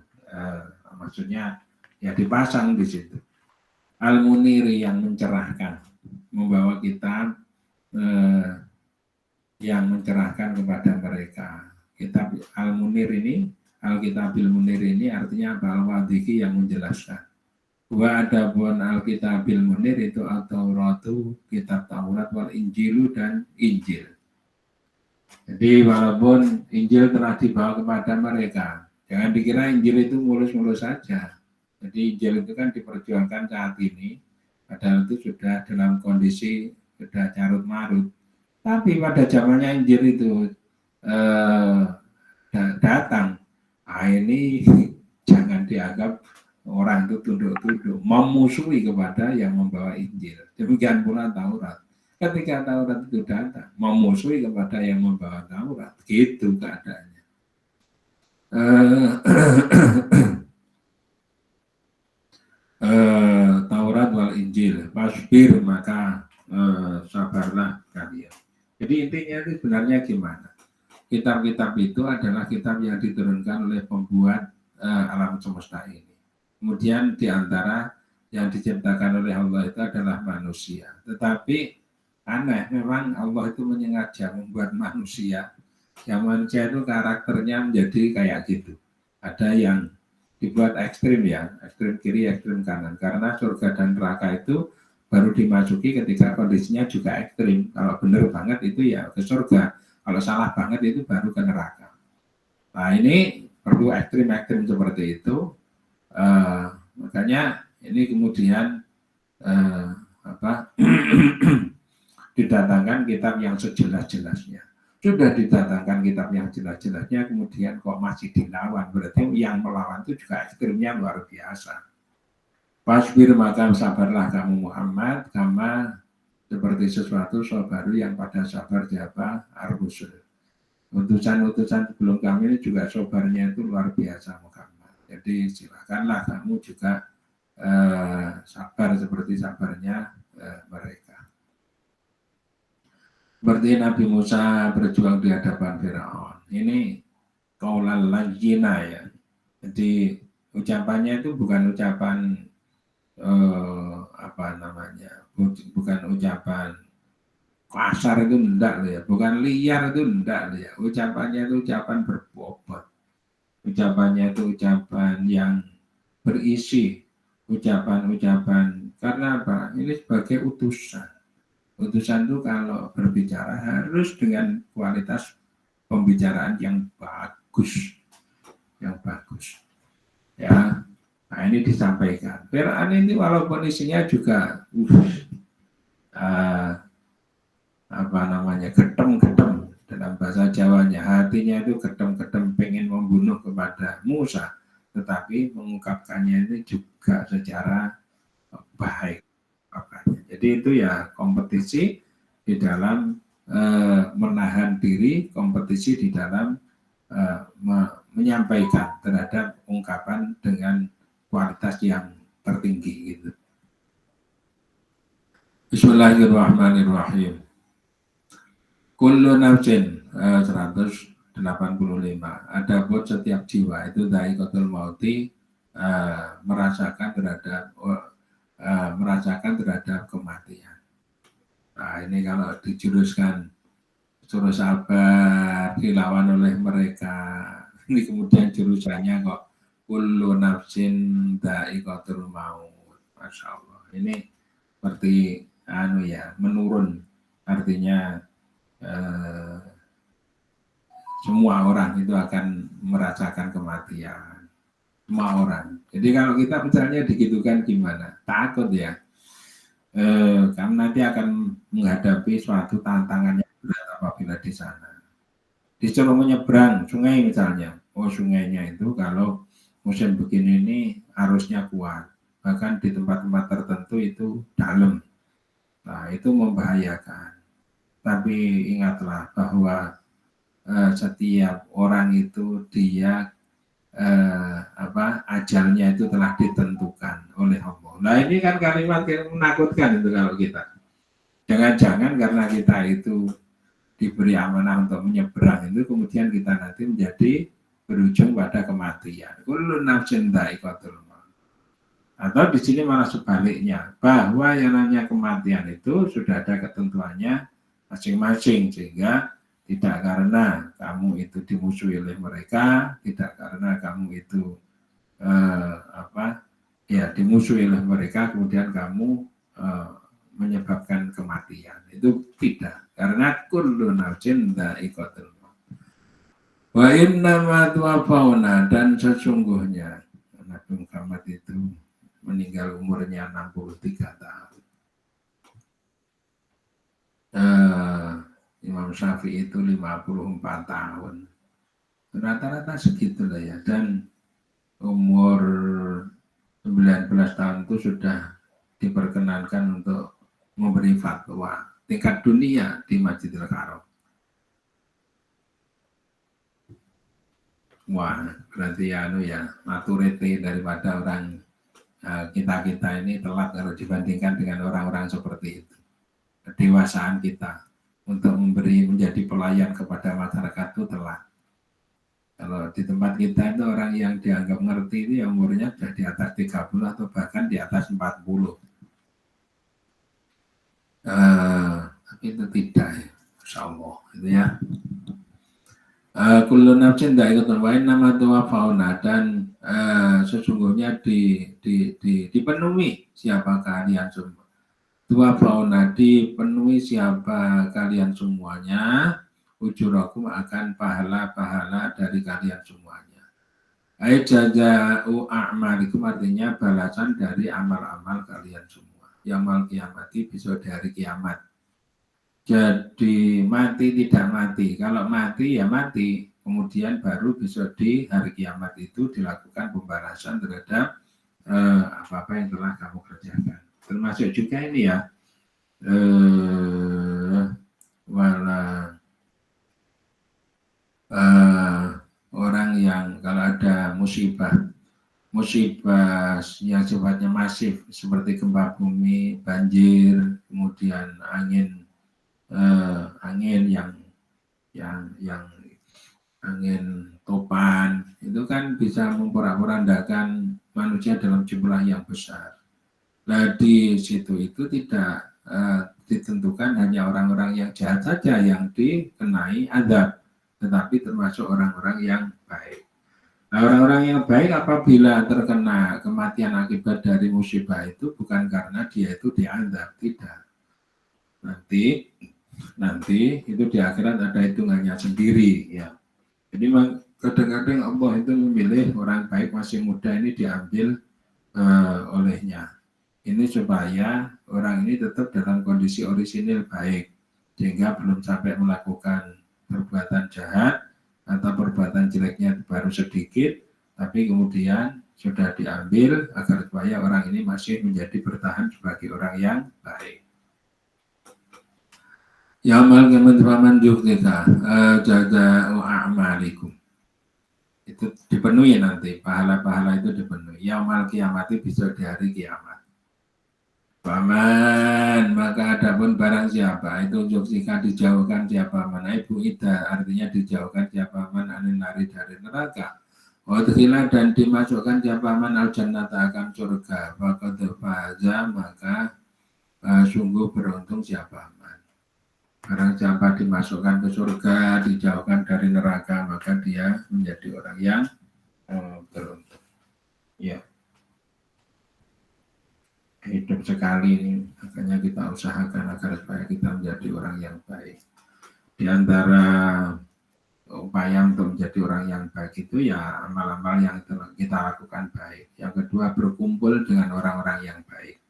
maksudnya ya dipasang di situ. Al-Muniri, yang mencerahkan, membawa kitab yang mencerahkan kepada mereka. Kitab Al-Munir ini, Al-Kitabil Munir ini artinya Al-Wadhiki, yang menjelaskan. Wa adapun Al-Kitabil Munir itu At-Tauratu, kitab Taurat, wal Injilu, dan Injil. Jadi walaupun Injil telah dibawa kepada mereka, jangan dikira Injil itu mulus-mulus saja. Jadi Injil itu kan diperjuangkan saat ini, padahal itu sudah dalam kondisi sudah carut-marut. Tapi pada zamannya Injil itu datang, ini jangan dianggap orang itu tunduk-tunduk, memusuhi kepada yang membawa Injil. Demikian pula Taurat. Ketika Taurat itu datang, memusuhi kepada yang membawa Taurat. Gitu keadaannya. Taurat wal Injil, fasbir, maka sabarlah kalian. Jadi intinya itu sebenarnya gimana? Kitab-kitab itu adalah kitab yang diturunkan oleh pembuat alam semesta ini. Kemudian diantara yang diciptakan oleh Allah itu adalah manusia. Tetapi aneh, memang Allah itu menyengaja membuat manusia. Yang manusia itu karakternya menjadi kayak gitu. Ada yang dibuat ekstrim ya, ekstrim kiri, ekstrim kanan. Karena surga dan neraka itu baru dimasuki ketika kondisinya juga ekstrim. Kalau benar banget itu ya ke surga. Kalau salah banget itu baru ke neraka. Nah ini perlu ekstrim-ekstrim seperti itu. Makanya ini kemudian didatangkan kitab yang sejelas-jelasnya. Sudah didatangkan kitab yang jelas-jelasnya, kemudian kok masih dilawan. Berarti yang melawan itu juga ekstrimnya luar biasa. Fasbir, maka sabarlah kamu Muhammad, kama seperti sesuatu baru yang pada sabar siapa ar-rusul. Utusan-utusan sebelum kami ini juga sabarnya itu luar biasa Muhammad. Jadi silakanlah kamu juga sabar seperti sabarnya mereka. Seperti Nabi Musa berjuang di hadapan Firaun. Ini qaulal layyina ya. Jadi ucapannya itu bukan ucapan bukan ucapan kasar, itu enggak ya, bukan liar, itu enggak ya. Ucapannya itu ucapan berbobot, ucapannya itu ucapan yang berisi, ucapan-ucapan. Karena apa? Ini sebagai utusan itu kalau berbicara harus dengan kualitas pembicaraan yang bagus ya. Nah ini disampaikan. Fir'aun ini walaupun isinya juga gedem-gedem dalam bahasa Jawanya, hatinya itu gedem-gedem pengen membunuh kepada Musa, tetapi mengungkapkannya ini juga secara baik. Jadi itu ya kompetisi di dalam menahan diri, kompetisi di dalam menyampaikan terhadap ungkapan dengan kualitas yang tertinggi gitu. Bismillahirrahmanirrahim. Kullu nafsin 185. Adapun setiap jiwa itu dha'iqatul mauti, merasakan terhadap kematian. Nah ini kalau dijuruskan suruh sabar dilawan oleh mereka, ini kemudian jurusannya kok kullu nafsin dha'iqatul maut. Masya Allah, ini seperti menurun artinya semua orang itu akan merasakan kematian, semua orang. Jadi kalau kita misalnya digitukan gimana? Takut ya, karena nanti akan menghadapi suatu tantangan yang berat apabila di sana. Disuruh menyeberang sungai misalnya, sungainya itu kalau musim begini ini arusnya kuat, bahkan di tempat-tempat tertentu itu dalam. Nah itu membahayakan. Tapi ingatlah bahwa setiap orang itu dia ajalnya itu telah ditentukan oleh Allah. Nah ini kan kalimat yang menakutkan itu kalau kita. Jangan-jangan karena kita itu diberi amanah untuk menyeberang itu kemudian kita nanti menjadi berujung pada kematian. Kullu nafsin dha'iqatul maut. Atau di sini malah sebaliknya, bahwa yang namanya kematian itu sudah ada ketentuannya masing-masing, sehingga tidak karena kamu itu dimusuhi oleh mereka, tidak karena kamu itu dimusuhi oleh mereka, kemudian kamu menyebabkan kematian. Itu tidak, karena kullu nafsin dha'iqatul maut. Wa innama tuwaffawna, dan sesungguhnya Nabi Muhammad itu meninggal umurnya 63 tahun. Imam Syafi'i itu 54 tahun. Rata-rata segitulah ya. Dan umur 19 tahun itu sudah diperkenankan untuk memberi fatwa tingkat dunia di Masjidil Haram. Wah, berarti maturity daripada orang kita ini telat kalau dibandingkan dengan orang-orang seperti itu. Kedewasaan kita untuk menjadi pelayan kepada masyarakat itu telat. Kalau di tempat kita itu orang yang dianggap ngerti itu yang umurnya sudah di atas 30 atau bahkan di atas 40. Tapi itu tidak ya, Insya Allah itu ya. Kullu nafsin dha'iqatul maut nama tuwaffawna, dan sesungguhnya dipenuhi siapa kalian semua. Tuwaffawna, dipenuhi siapa kalian semuanya, ujurakum, akan pahala-pahala dari kalian semuanya. Ai jaza'u a'malikum, artinya balasan dari amal-amal kalian semua. Yaumul qiyamati, besok di hari kiamat. Jadi mati tidak mati, kalau mati ya mati, kemudian baru besok di hari kiamat itu dilakukan pembalasan terhadap apa-apa yang telah kamu kerjakan. Termasuk juga ini ya, orang yang kalau ada musibah yang sifatnya masif seperti gempa bumi, banjir, kemudian angin angin topan, itu kan bisa memporak-porandakan manusia dalam jumlah yang besar. Nah di situ itu tidak ditentukan hanya orang-orang yang jahat saja yang dikenai azab, tetapi termasuk orang-orang yang baik. Nah orang-orang yang baik apabila terkena kematian akibat dari musibah itu bukan karena dia itu diazab, tidak. Nanti itu di akhirat ada hitungannya sendiri ya. Jadi kadang-kadang Allah itu memilih orang baik masih muda ini diambil olehnya. Ini supaya orang ini tetap dalam kondisi orisinil baik, sehingga belum sampai melakukan perbuatan jahat atau perbuatan jeleknya baru sedikit, tapi kemudian sudah diambil agar supaya orang ini masih menjadi bertahan sebagai orang yang baik. Yaumal qiyamati yu'tika jaza'u a'malikum. Itu dipenuhi nanti, pahala-pahala itu dipenuhi. Yaumal qiyamati, bisa di hari kiamat. Paman, maka adapun barang siapa itu yuksika, dijauhkan siapa mana, ibu ida, artinya dijauhkan siapa mana anil nari, dari neraka. Wadkhila, dan dimasukkan siapa mana al jannata, akan surga. Faqad faza, maka sungguh beruntung siapa man. Barang siapa dimasukkan ke surga, dijauhkan dari neraka, maka dia menjadi orang yang beruntung. Ya. Hidup sekali ini Makanya kita usahakan agar supaya kita menjadi orang yang baik. Di antara upaya untuk menjadi orang yang baik itu ya amal-amal yang kita lakukan baik. Yang kedua, berkumpul dengan orang-orang yang baik.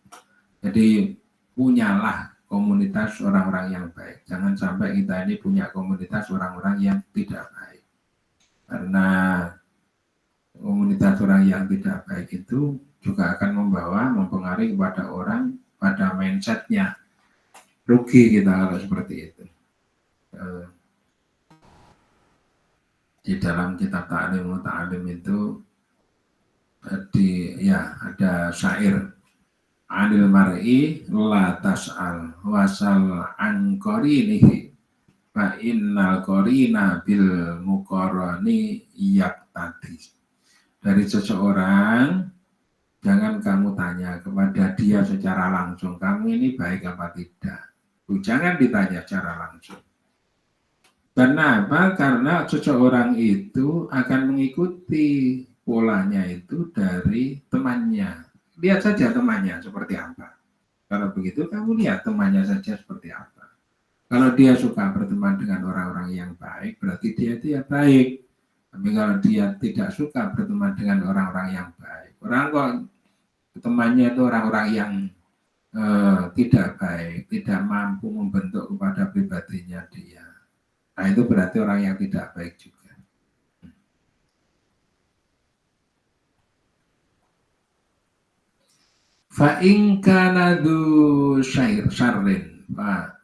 Jadi punyalah komunitas orang-orang yang baik. Jangan sampai kita ini punya komunitas orang-orang yang tidak baik. Karena komunitas orang yang tidak baik itu juga akan mempengaruhi kepada orang pada mindsetnya. Rugi kita kalau seperti itu. Di dalam kitab Ta'lim itu ada syair anil mar'i la tas'al wasal an qarinihi fa innal qarina bil muqarrani yaqtadi. Dari seseorang jangan kamu tanya kepada dia secara langsung, kamu ini baik apa tidak. Jangan ditanya secara langsung. Karena apa? Karena seseorang itu akan mengikuti polanya itu dari temannya. Lihat saja temannya seperti apa. Kalau begitu kamu lihat temannya saja seperti apa. Kalau dia suka berteman dengan orang-orang yang baik, berarti dia itu ya baik. Tapi kalau dia tidak suka berteman dengan orang-orang yang baik, orang kok temannya itu orang-orang yang tidak baik, tidak mampu membentuk kepada pribadinya dia. Nah itu berarti orang yang tidak baik juga. Fa in kana du syarrin fa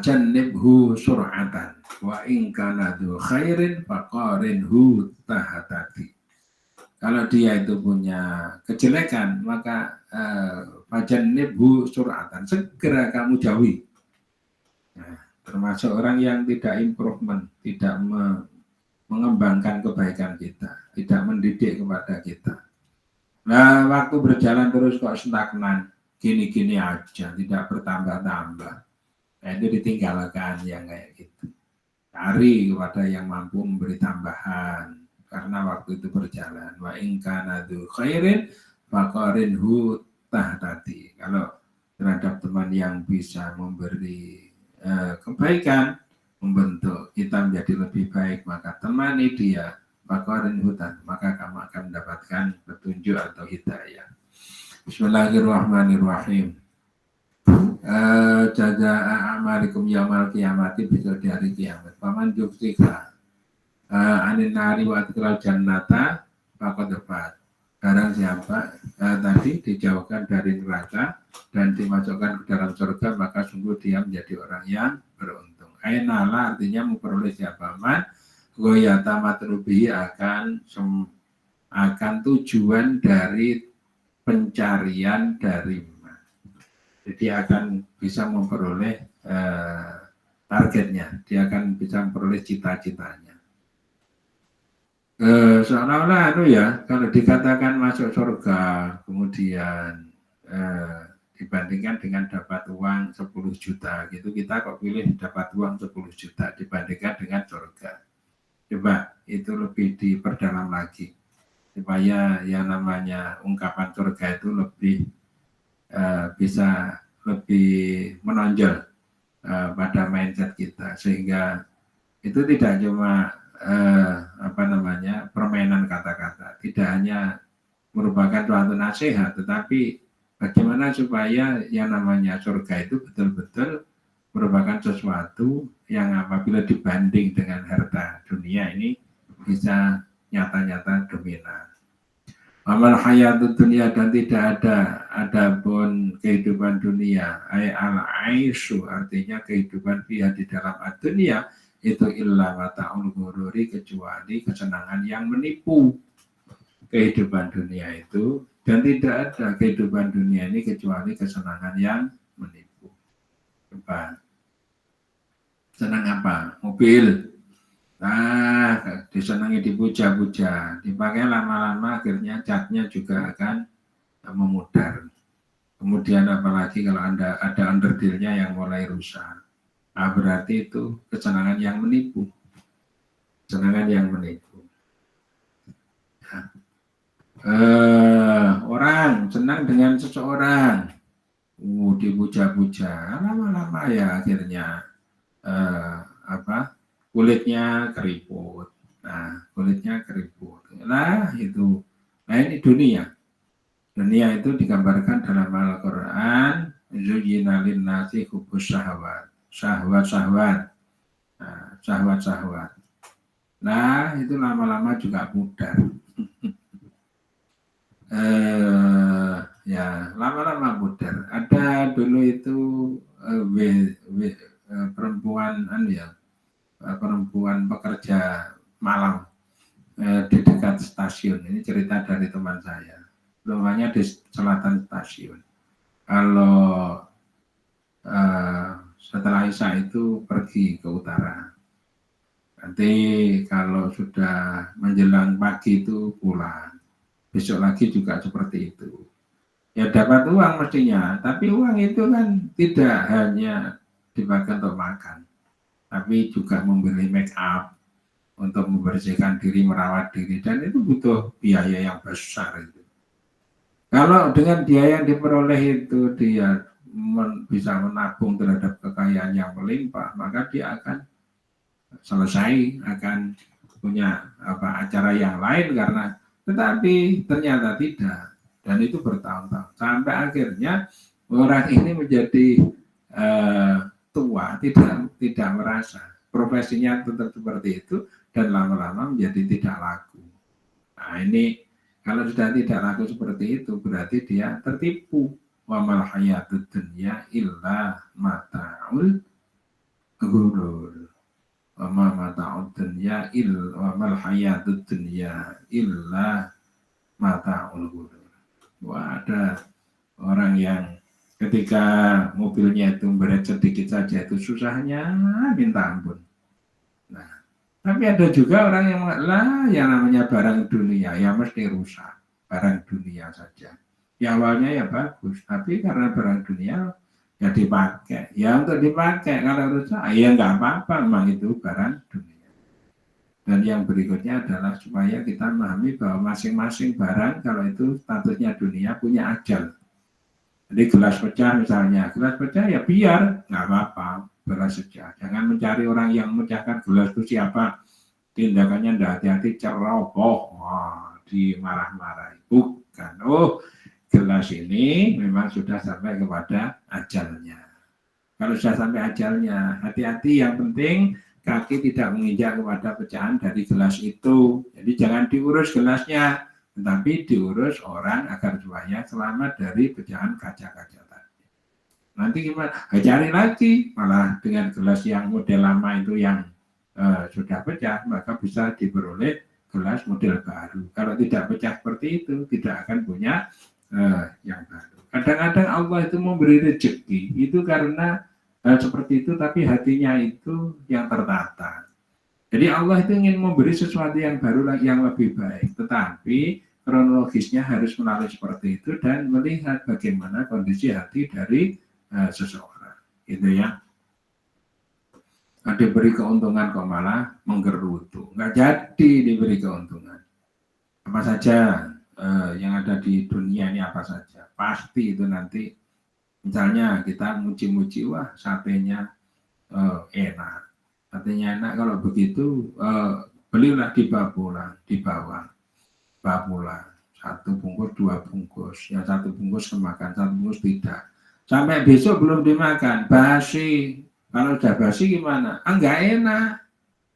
jannibhu sur'atan wa in kana du khairin fa qarinhu tahatati. Kalau dia itu punya kejelekan, maka fajannibhu sur'atan, segera kamu jauhi. Nah, termasuk orang yang tidak improvement, tidak mengembangkan kebaikan kita, tidak mendidik kepada kita. Nah, waktu berjalan terus kok stagnan, gini-gini aja, tidak bertambah-tambah. Nah, itu ditinggalkan yang kayak gitu. Cari kepada yang mampu memberi tambahan. Karena waktu itu berjalan. Wa in kana dzu khairin faqarinhu tahtati. Kalau terhadap teman yang bisa memberi kebaikan, membentuk kita menjadi lebih baik, maka temani dia, faqarinhu tahtati, maka kamu akan mendapatkan petunjuk atau hidayah. Bismillahirrahmanirrahim. Jaza'a amalikum yaumal qiyamati, besok di hari kiamat. Paman juksika anin nari wa adkhilal jannata faqad fat. Barang siapa tadi dijauhkan dari neraka dan dimasukkan ke dalam surga, maka sungguh dia menjadi orang yang beruntung. Ainala artinya memperoleh siapa man goyata matrubihi akan tujuan dari pencarian dari man. Jadi akan bisa memperoleh targetnya, dia akan bisa memperoleh cita-citanya. Seolah-olah kalau dikatakan masuk surga kemudian dibandingkan dengan dapat uang 10 juta gitu, kita kok pilih dapat uang 10 juta dibandingkan dengan surga. Coba itu lebih diperdalam lagi supaya yang namanya ungkapan surga itu lebih bisa lebih menonjol pada mindset kita, sehingga itu tidak cuma permainan kata-kata, tidak hanya merupakan suatu nasihat, tetapi bagaimana supaya yang namanya surga itu betul-betul merupakan sesuatu yang apabila dibanding dengan harta dunia ini bisa nyata-nyata dominan. Amal hayatut dunia, dan tidak ada pun kehidupan dunia, al-aisyu artinya kehidupan dia di dalam dunia itu illa mata'ul ghururi, kecuali kesenangan yang menipu. Kehidupan dunia itu, dan tidak ada kehidupan dunia ini kecuali kesenangan yang menipu. Coba senang apa? Mobil. Nah, disenangi dipuja-puja, dipakai lama-lama akhirnya catnya juga akan memudar. Kemudian apalagi kalau ada underdealnya yang mulai rusak. Nah, berarti itu kesenangan yang menipu. Kesenangan yang menipu. Orang senang dengan seseorang, dipuja-puja, lama-lama ya akhirnya kulitnya keriput. Nah, kulitnya keriput. Nah, itu. Nah, ini dunia. Dunia itu digambarkan dalam Al-Quran, zuyyina lin-nasi hubbus syahwat. Syahwat-syahwat. Nah, syahwat-syahwat. Nah, itu lama-lama juga pudar. Ya, lama-lama pudar. Ada dulu itu perempuan perempuan pekerja malam di dekat stasiun. Ini cerita dari teman saya. Rumahnya di selatan stasiun. Kalau setelah Isya itu pergi ke utara. Nanti kalau sudah menjelang pagi itu pulang. Besok lagi juga seperti itu. Ya dapat uang mestinya, tapi uang itu kan tidak hanya dipakai untuk makan, tapi juga membeli make up, untuk membersihkan diri, merawat diri, dan itu butuh biaya yang besar itu. Kalau dengan biaya yang diperoleh itu dia bisa menabung terhadap kekayaan yang melimpah, maka dia akan selesai, akan punya acara yang lain karena, tetapi ternyata tidak, dan itu bertahun-tahun sampai akhirnya orang ini menjadi tua, tidak merasa profesinya tetap seperti itu, dan lama-lama menjadi tidak laku. Nah ini kalau sudah tidak laku seperti itu berarti dia tertipu. Wa mal hayatud dunya illa mata'ul ghurur. Wa ma mata'ud dunya illa wa mal hayatud dunya illa mata'ul ghurur. Wah, ada orang yang ketika mobilnya itu berat sedikit saja itu susahnya minta ampun. Nah, tapi ada juga orang yang yang namanya barang dunia ya mesti rusak, barang dunia saja. Ya awalnya ya bagus, tapi karena barang dunia ya dipakai. Ya untuk dipakai, kalau rusak ya nggak apa-apa, memang itu barang dunia. Dan yang berikutnya adalah supaya kita memahami bahwa masing-masing barang kalau itu statusnya dunia punya ajal. Jadi gelas pecah misalnya, gelas pecah ya biar, nggak apa-apa, gelas pecah. Jangan mencari orang yang memecahkan gelas itu siapa, tindakannya tidak hati-hati, ceroboh, dimarah-marahi. Bukan, gelas ini memang sudah sampai kepada ajalnya. Kalau sudah sampai ajalnya, hati-hati, yang penting kaki tidak menginjak kepada pecahan dari gelas itu. Jadi jangan diurus gelasnya, tetapi diurus orang agar supaya selamat dari pecahan kaca-kaca tadi. Nanti gimana? Cari lagi, malah dengan gelas yang model lama itu yang sudah pecah, maka bisa diperoleh gelas model baru. Kalau tidak pecah seperti itu, tidak akan punya yang baru. Kadang-kadang Allah itu memberi rezeki itu karena seperti itu, tapi hatinya itu yang tertata. Jadi Allah itu ingin memberi sesuatu yang baru, yang lebih baik, tetapi kronologisnya harus melalui seperti itu dan melihat bagaimana kondisi hati dari seseorang, gitu ya. Diberi keuntungan kok malah menggerutu, nggak jadi diberi keuntungan. Apa saja yang ada di dunia ini, apa saja pasti itu nanti, misalnya kita muji-muji, wah satenya enak, satenya enak, kalau begitu belilah di bapulan, di bawah bapulan, 1 bungkus 2 bungkus, yang 1 bungkus kemakan, 1 bungkus tidak, sampai besok belum dimakan, basi. Kalau udah basi gimana? Enggak enak.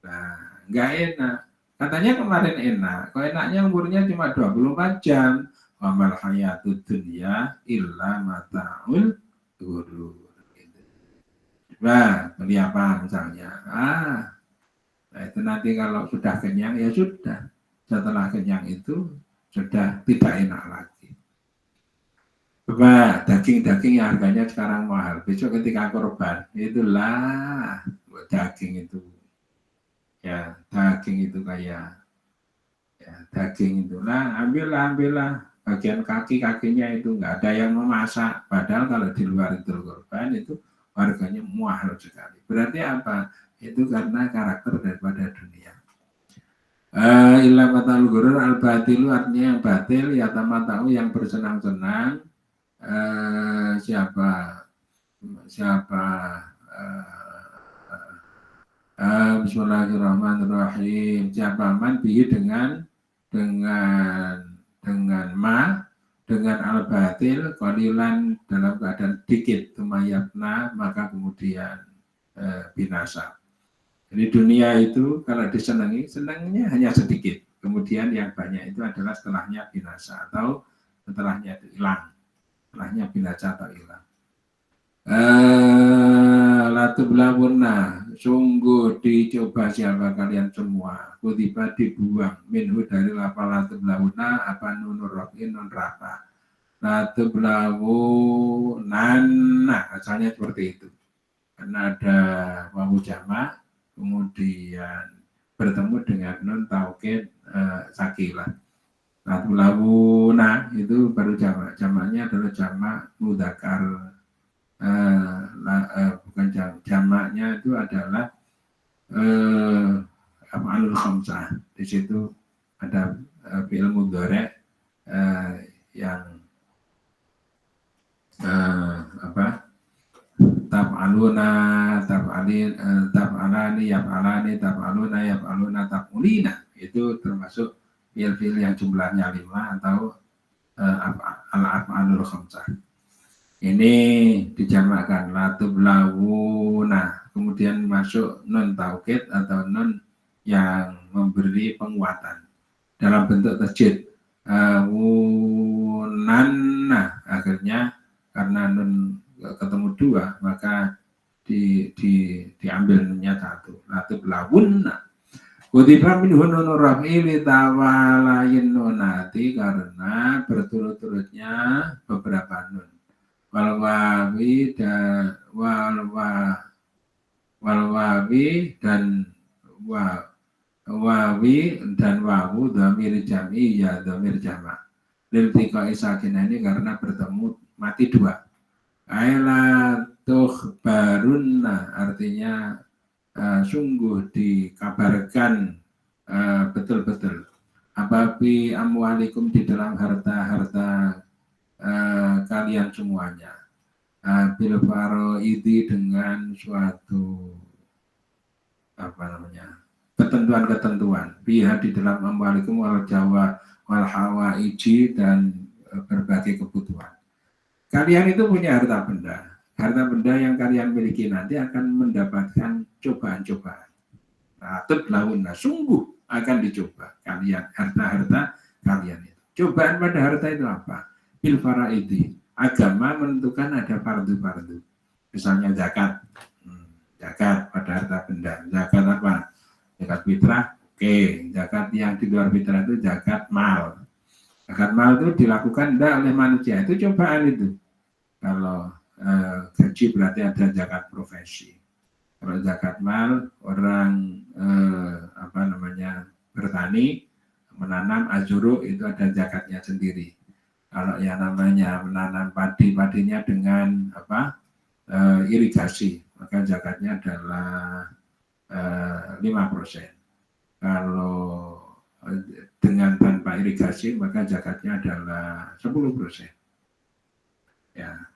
Nah, enggak enak. Katanya kemarin enak, kok enaknya umurnya cuma 24 jam. Wa mal hayatud dunya illa mata'ul ghurur. Nah, beli apa misalnya? Nah itu nanti kalau sudah kenyang ya sudah. Setelah kenyang itu sudah tidak enak lagi. Coba daging-daging yang harganya sekarang mahal, besok ketika korban, itulah daging itu. Ya, daging itu kayak ya, daging itulah, ambillah bagian kakinya itu nggak ada yang memasak, padahal kalau di luar itu korban itu harganya mahal sekali. Berarti apa? Itu karena karakter daripada dunia. Ilah matal ghurur al batilu, artinya yang batil, ya tamatau yang bersenang-senang. Siapa siapa Bismillahirrahmanirrahim. Siapa man bihi dengan dengan al-batil qalilan dalam keadaan dikit tumayatna maka kemudian binasa. Jadi dunia itu kalau disenangi, senangnya hanya sedikit. Kemudian yang banyak itu adalah setelahnya binasa atau setelahnya itu hilang. Setelahnya binasa atau hilang. Latublamunna, sungguh dicoba siapa kalian semua. Kutiba dibuang minhu dari lafal latublamunna apa nunur rokin non rafa. Latublamunna, asalnya seperti itu. Karena ada wawu jamak, kemudian bertemu dengan nun taukid sakilah. Latublamuna itu baru jamak. Jamaknya adalah jamak mudzakkar. Bukan jamaknya itu adalah af'alul khamsah. Di situ ada fi'il mudhari' yang taf'aluna, taf'alani, yaf'aluna, taf'ulina. Itu termasuk fi'il-fi'il yang jumlahnya 5 atau al-af'alul khamsah. Ini dijamakkan latublawuna, kemudian masuk nun taukid atau nun yang memberi penguatan dalam bentuk tasjid. Wunanna, akhirnya karena nun ketemu dua maka diambil nunnya satu. Latublawunna. Kutiba minhu nunur rafi litawalayin nunati, karena berturut-turutnya beberapa nun. Walwawi dan walwawi dan wawi dan wawu dhamir jam'i ya dhamir jamak. Lil tiqa'i sakinah ini karena bertemu mati dua. Aila tukhbarunna, artinya sungguh dikabarkan betul-betul. Apa bi amwalikum, di dalam harta-harta kalian semuanya, bil faraidi, dengan suatu ketentuan-ketentuan, biha di dalam amwalikum wal jawa wal hawaiji, dan berbagai kebutuhan. Kalian itu punya harta benda yang kalian miliki nanti akan mendapatkan cobaan-cobaan. Tublawunna, sungguh akan dicoba kalian harta-harta kalian itu. Cobaan pada harta itu apa? Bil faraidi, agama menentukan ada fardu-fardu. Misalnya zakat. Zakat pada harta benda. Zakat apa? Zakat fitrah. Oke. Zakat yang di luar fitrah itu zakat mal. Zakat mal itu dilakukan oleh manusia. Itu cobaan itu. Kalau gaji berarti ada zakat profesi. Kalau zakat mal, orang bertani, menanam azuru, itu ada zakatnya sendiri. Kalau yang namanya menanam padinya dengan irigasi, maka zakatnya adalah 5%. Kalau dengan tanpa irigasi, maka zakatnya adalah 10%. Ya.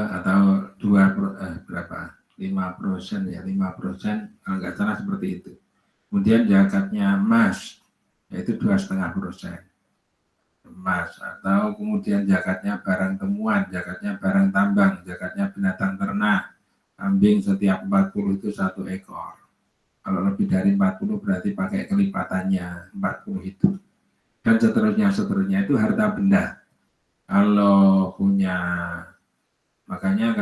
Atau 5% ya, 5% kalau nggak salah seperti itu. Kemudian zakatnya emas, yaitu 2,5%. Emas, atau kemudian zakatnya barang temuan, zakatnya barang tambang, zakatnya binatang ternak. Kambing setiap 40 itu 1 ekor. Kalau lebih dari 40 berarti pakai kelipatannya 40 itu. Dan seterusnya itu harta benda. Kalau punya, makanya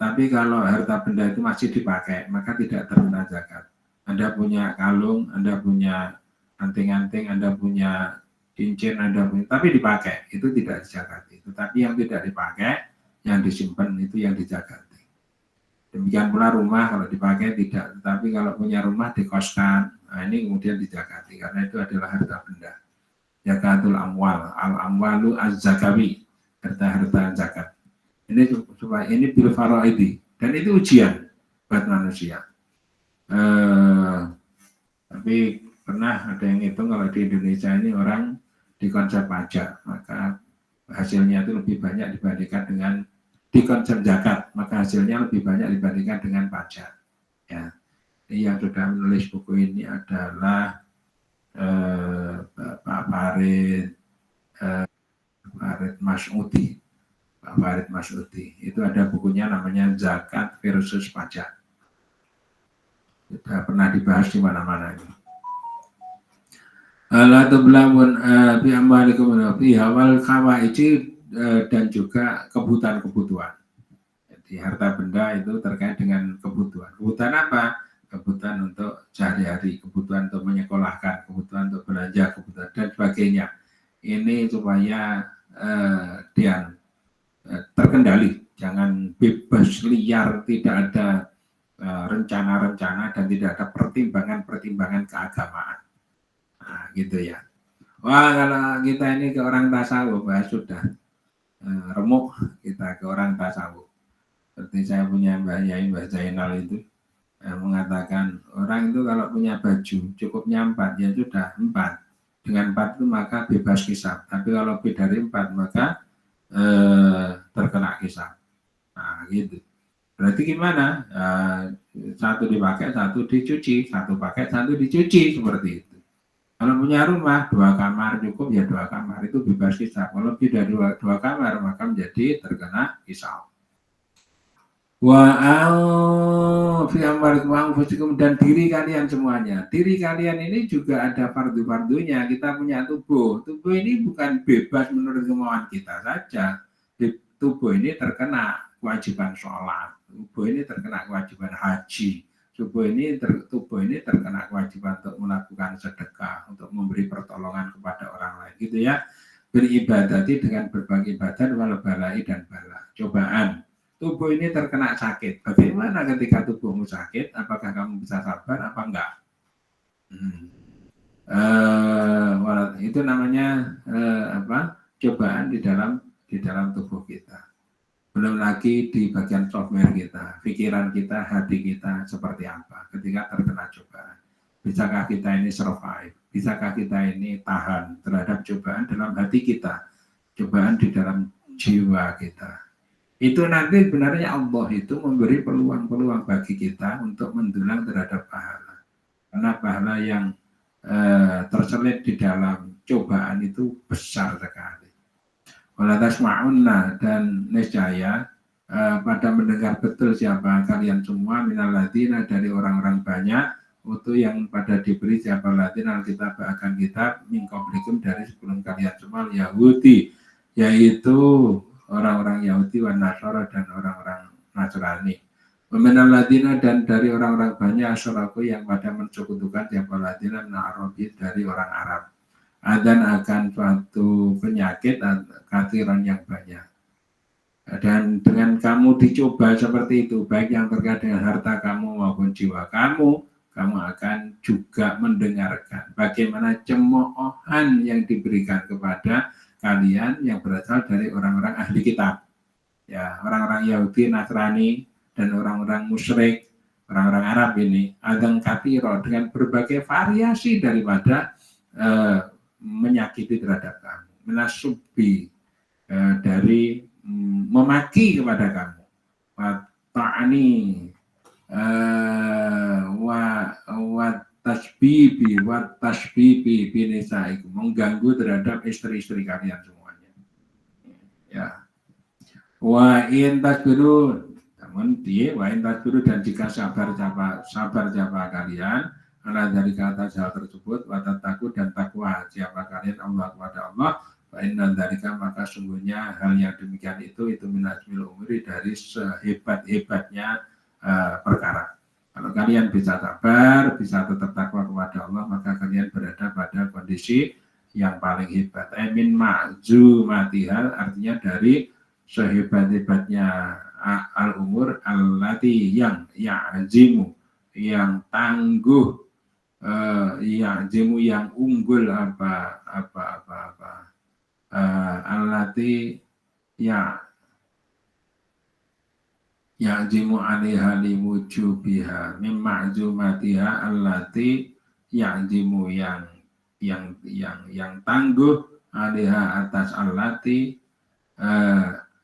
tapi kalau harta benda itu masih dipakai, maka tidak terkena zakat. Anda punya kalung, Anda punya anting-anting, Anda punya cincin, tapi dipakai, itu tidak dizakati. Tetapi yang tidak dipakai, yang disimpan itu yang dizakati. Demikian pula rumah, kalau dipakai tidak, tetapi kalau punya rumah dikoskan, nah ini kemudian dizakati, karena itu adalah harta benda. Zakatul amwal, al-amwalu az-zakawi, harta-harta zakat. Ini bil faraidi, dan itu ujian buat manusia. Tapi pernah ada yang ngitung kalau di Indonesia ini orang di konsep pajak, maka hasilnya itu lebih banyak dibandingkan dengan di concern zakat, maka hasilnya lebih banyak dibandingkan dengan pajak. Ya, yang sudah menulis buku ini adalah Pak Farid Masudi. Pak Farid Masudi. Itu ada bukunya namanya Zakat versus Pajak. Sudah pernah dibahas di mana-mana ini. La tublamun bi amwalikum fi hawal khawaiji dan juga kebutuhan-kebutuhan. Jadi harta benda itu terkait dengan kebutuhan. Kebutuhan apa? Kebutuhan untuk sehari-hari, kebutuhan untuk menyekolahkan, kebutuhan untuk belanja, kebutuhan dan sebagainya. Ini supaya dia terkendali, jangan bebas liar, tidak ada rencana-rencana dan tidak ada pertimbangan-pertimbangan keagamaan. Nah, gitu ya. Wah, kalau kita ini ke orang tasawuf, sudah remuk kita ke orang tasawuf. Seperti saya punya Mbah Yai, Mbah Zainal itu mengatakan orang itu kalau punya baju cukupnya 4, ya sudah 4. Dengan 4 itu maka bebas hisab. Tapi kalau lebih dari 4 maka terkena hisab. Nah, gitu. Berarti gimana? Satu dipakai, satu dicuci, satu pakai, satu dicuci, seperti itu. Kalau punya rumah 2 kamar cukup, ya 2 kamar itu bebas hisab. Kalau lebih dari 2 kamar maka menjadi terkena hisab. Dan diri kalian semuanya. Diri kalian ini juga ada fardu-fardunya. Kita punya tubuh. Tubuh ini bukan bebas menurut kemauan kita saja. Tubuh ini terkena kewajiban sholat. Tubuh ini terkena kewajiban haji. Tubuh ini terkena kewajiban untuk melakukan sedekah, untuk memberi pertolongan kepada orang lain, gitu ya. Beribadati dengan berbagai ibadah, wal balai dan bala, cobaan. Tubuh ini terkena sakit. Bagaimana ketika tubuhmu sakit? Apakah kamu bisa sabar apa enggak? Itu namanya cobaan di dalam tubuh kita. Belum lagi di bagian software kita, pikiran kita, hati kita seperti apa ketika terkena cobaan. Bisakah kita ini survive? Bisakah kita ini tahan terhadap cobaan dalam hati kita, cobaan di dalam jiwa kita? Itu nanti sebenarnya Allah itu memberi peluang-peluang bagi kita untuk mendulang terhadap pahala. Karena pahala yang terselip di dalam cobaan itu besar sekali. Wala tasma'unna, dan niscaya pada mendengar betul siapa kalian semua minal ladina, dari orang-orang banyak, itu yang pada diberi siapa ladina alkitab akan kitab min qablikum, dari sebelum kalian semua, Yahudi, yaitu orang-orang Yahudi wan Nasara dan orang-orang Nasrani. Minal ladina, dan dari orang-orang banyak asyaraku yang pada mensekutukan siapa ladina min Arabi, dari orang Arab. Dan akan suatu penyakit kathiran yang banyak. Dan dengan kamu dicoba seperti itu, baik yang terkait dengan harta kamu maupun jiwa kamu akan juga mendengarkan bagaimana cemoohan yang diberikan kepada kalian yang berasal dari orang-orang ahli kitab. Ya, orang-orang Yahudi, Nasrani, dan orang-orang musyrik, orang-orang Arab ini, adang kathiro, dengan berbagai variasi daripada menyakiti terhadap kamu, menasubi, dari memaki kepada kamu, ta'ani wa tasbibi binisaikum, mengganggu terhadap istri-istri kalian semuanya. Ya. Wa in tasbiru, namun wa in tasbiru, dan jika sabar siapa kalian ala dari kata hal tersebut, watataku, dan takwa siapa kalian Allah kepada Allah, wa inna dzalika, maka sungguhnya hal yang demikian itu minazmil umuri, dari sehebat-hebatnya perkara. Kalau kalian bisa sabar, bisa tetap takwa kepada Allah, maka kalian berada pada kondisi yang paling hebat. Min ma'zumatihal, artinya dari sehebat-hebatnya al-umur allati, yang ya'zimu, yang tangguh, yang unggul, allati ya'zimu alaiha liwujubiha min ma'zumatiha allati ya'zimu, yang tangguh alaiha, atas allati,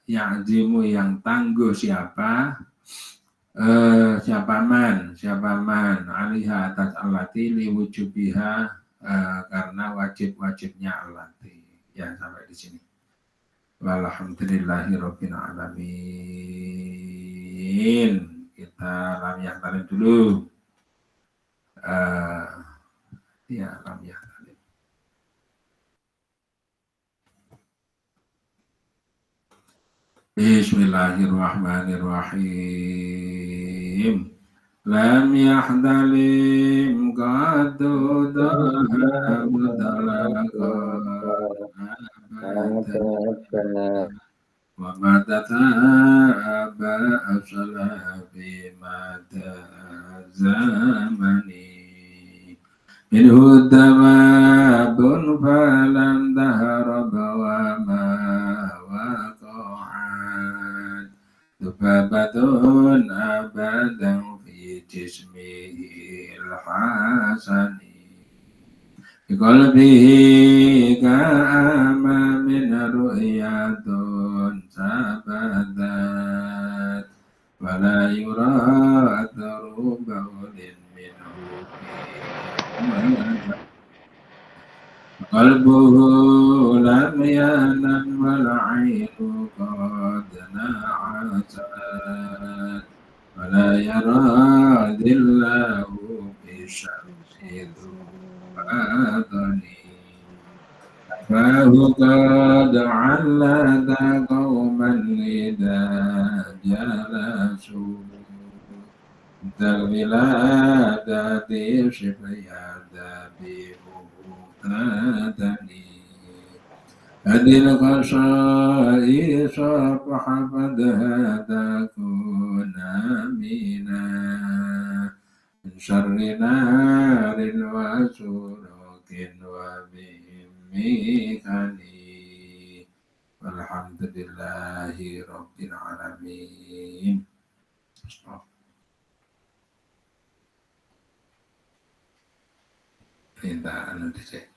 Ya'zimu yang tangguh siapa? Siapa man alaiha atas allati liwujubiha karena wajib-wajibnya allati. Ya, sampai di sini. Walhamdulillahirabbil alamin. Kita lam yahtalim dulu. Ya, lam yahtalim. Bismillahirrahmanirrahim. Lam yahdalim qadu daha mudalaqa abada wa matataba asala bi mata zamani minhu damabun falam daharaba wa ma waqa'at dubabatun abadan fi jismihi al-hasani biqalbihi ka'ama min ru'yatun sabadat wala yuratharu ba'udin minhu qalbuhu lam yanan wal 'ainu qad na'asat wala yara dillahu bi syamsi adani fahu qad 'allada qauman idza jalasu dal wiladati syifyada bimutadani adil qasai safhafad hadakuna mina syarri narin wa surukin wa bimikani walhamdulillahi rabbil alamin. Minta anu dicek.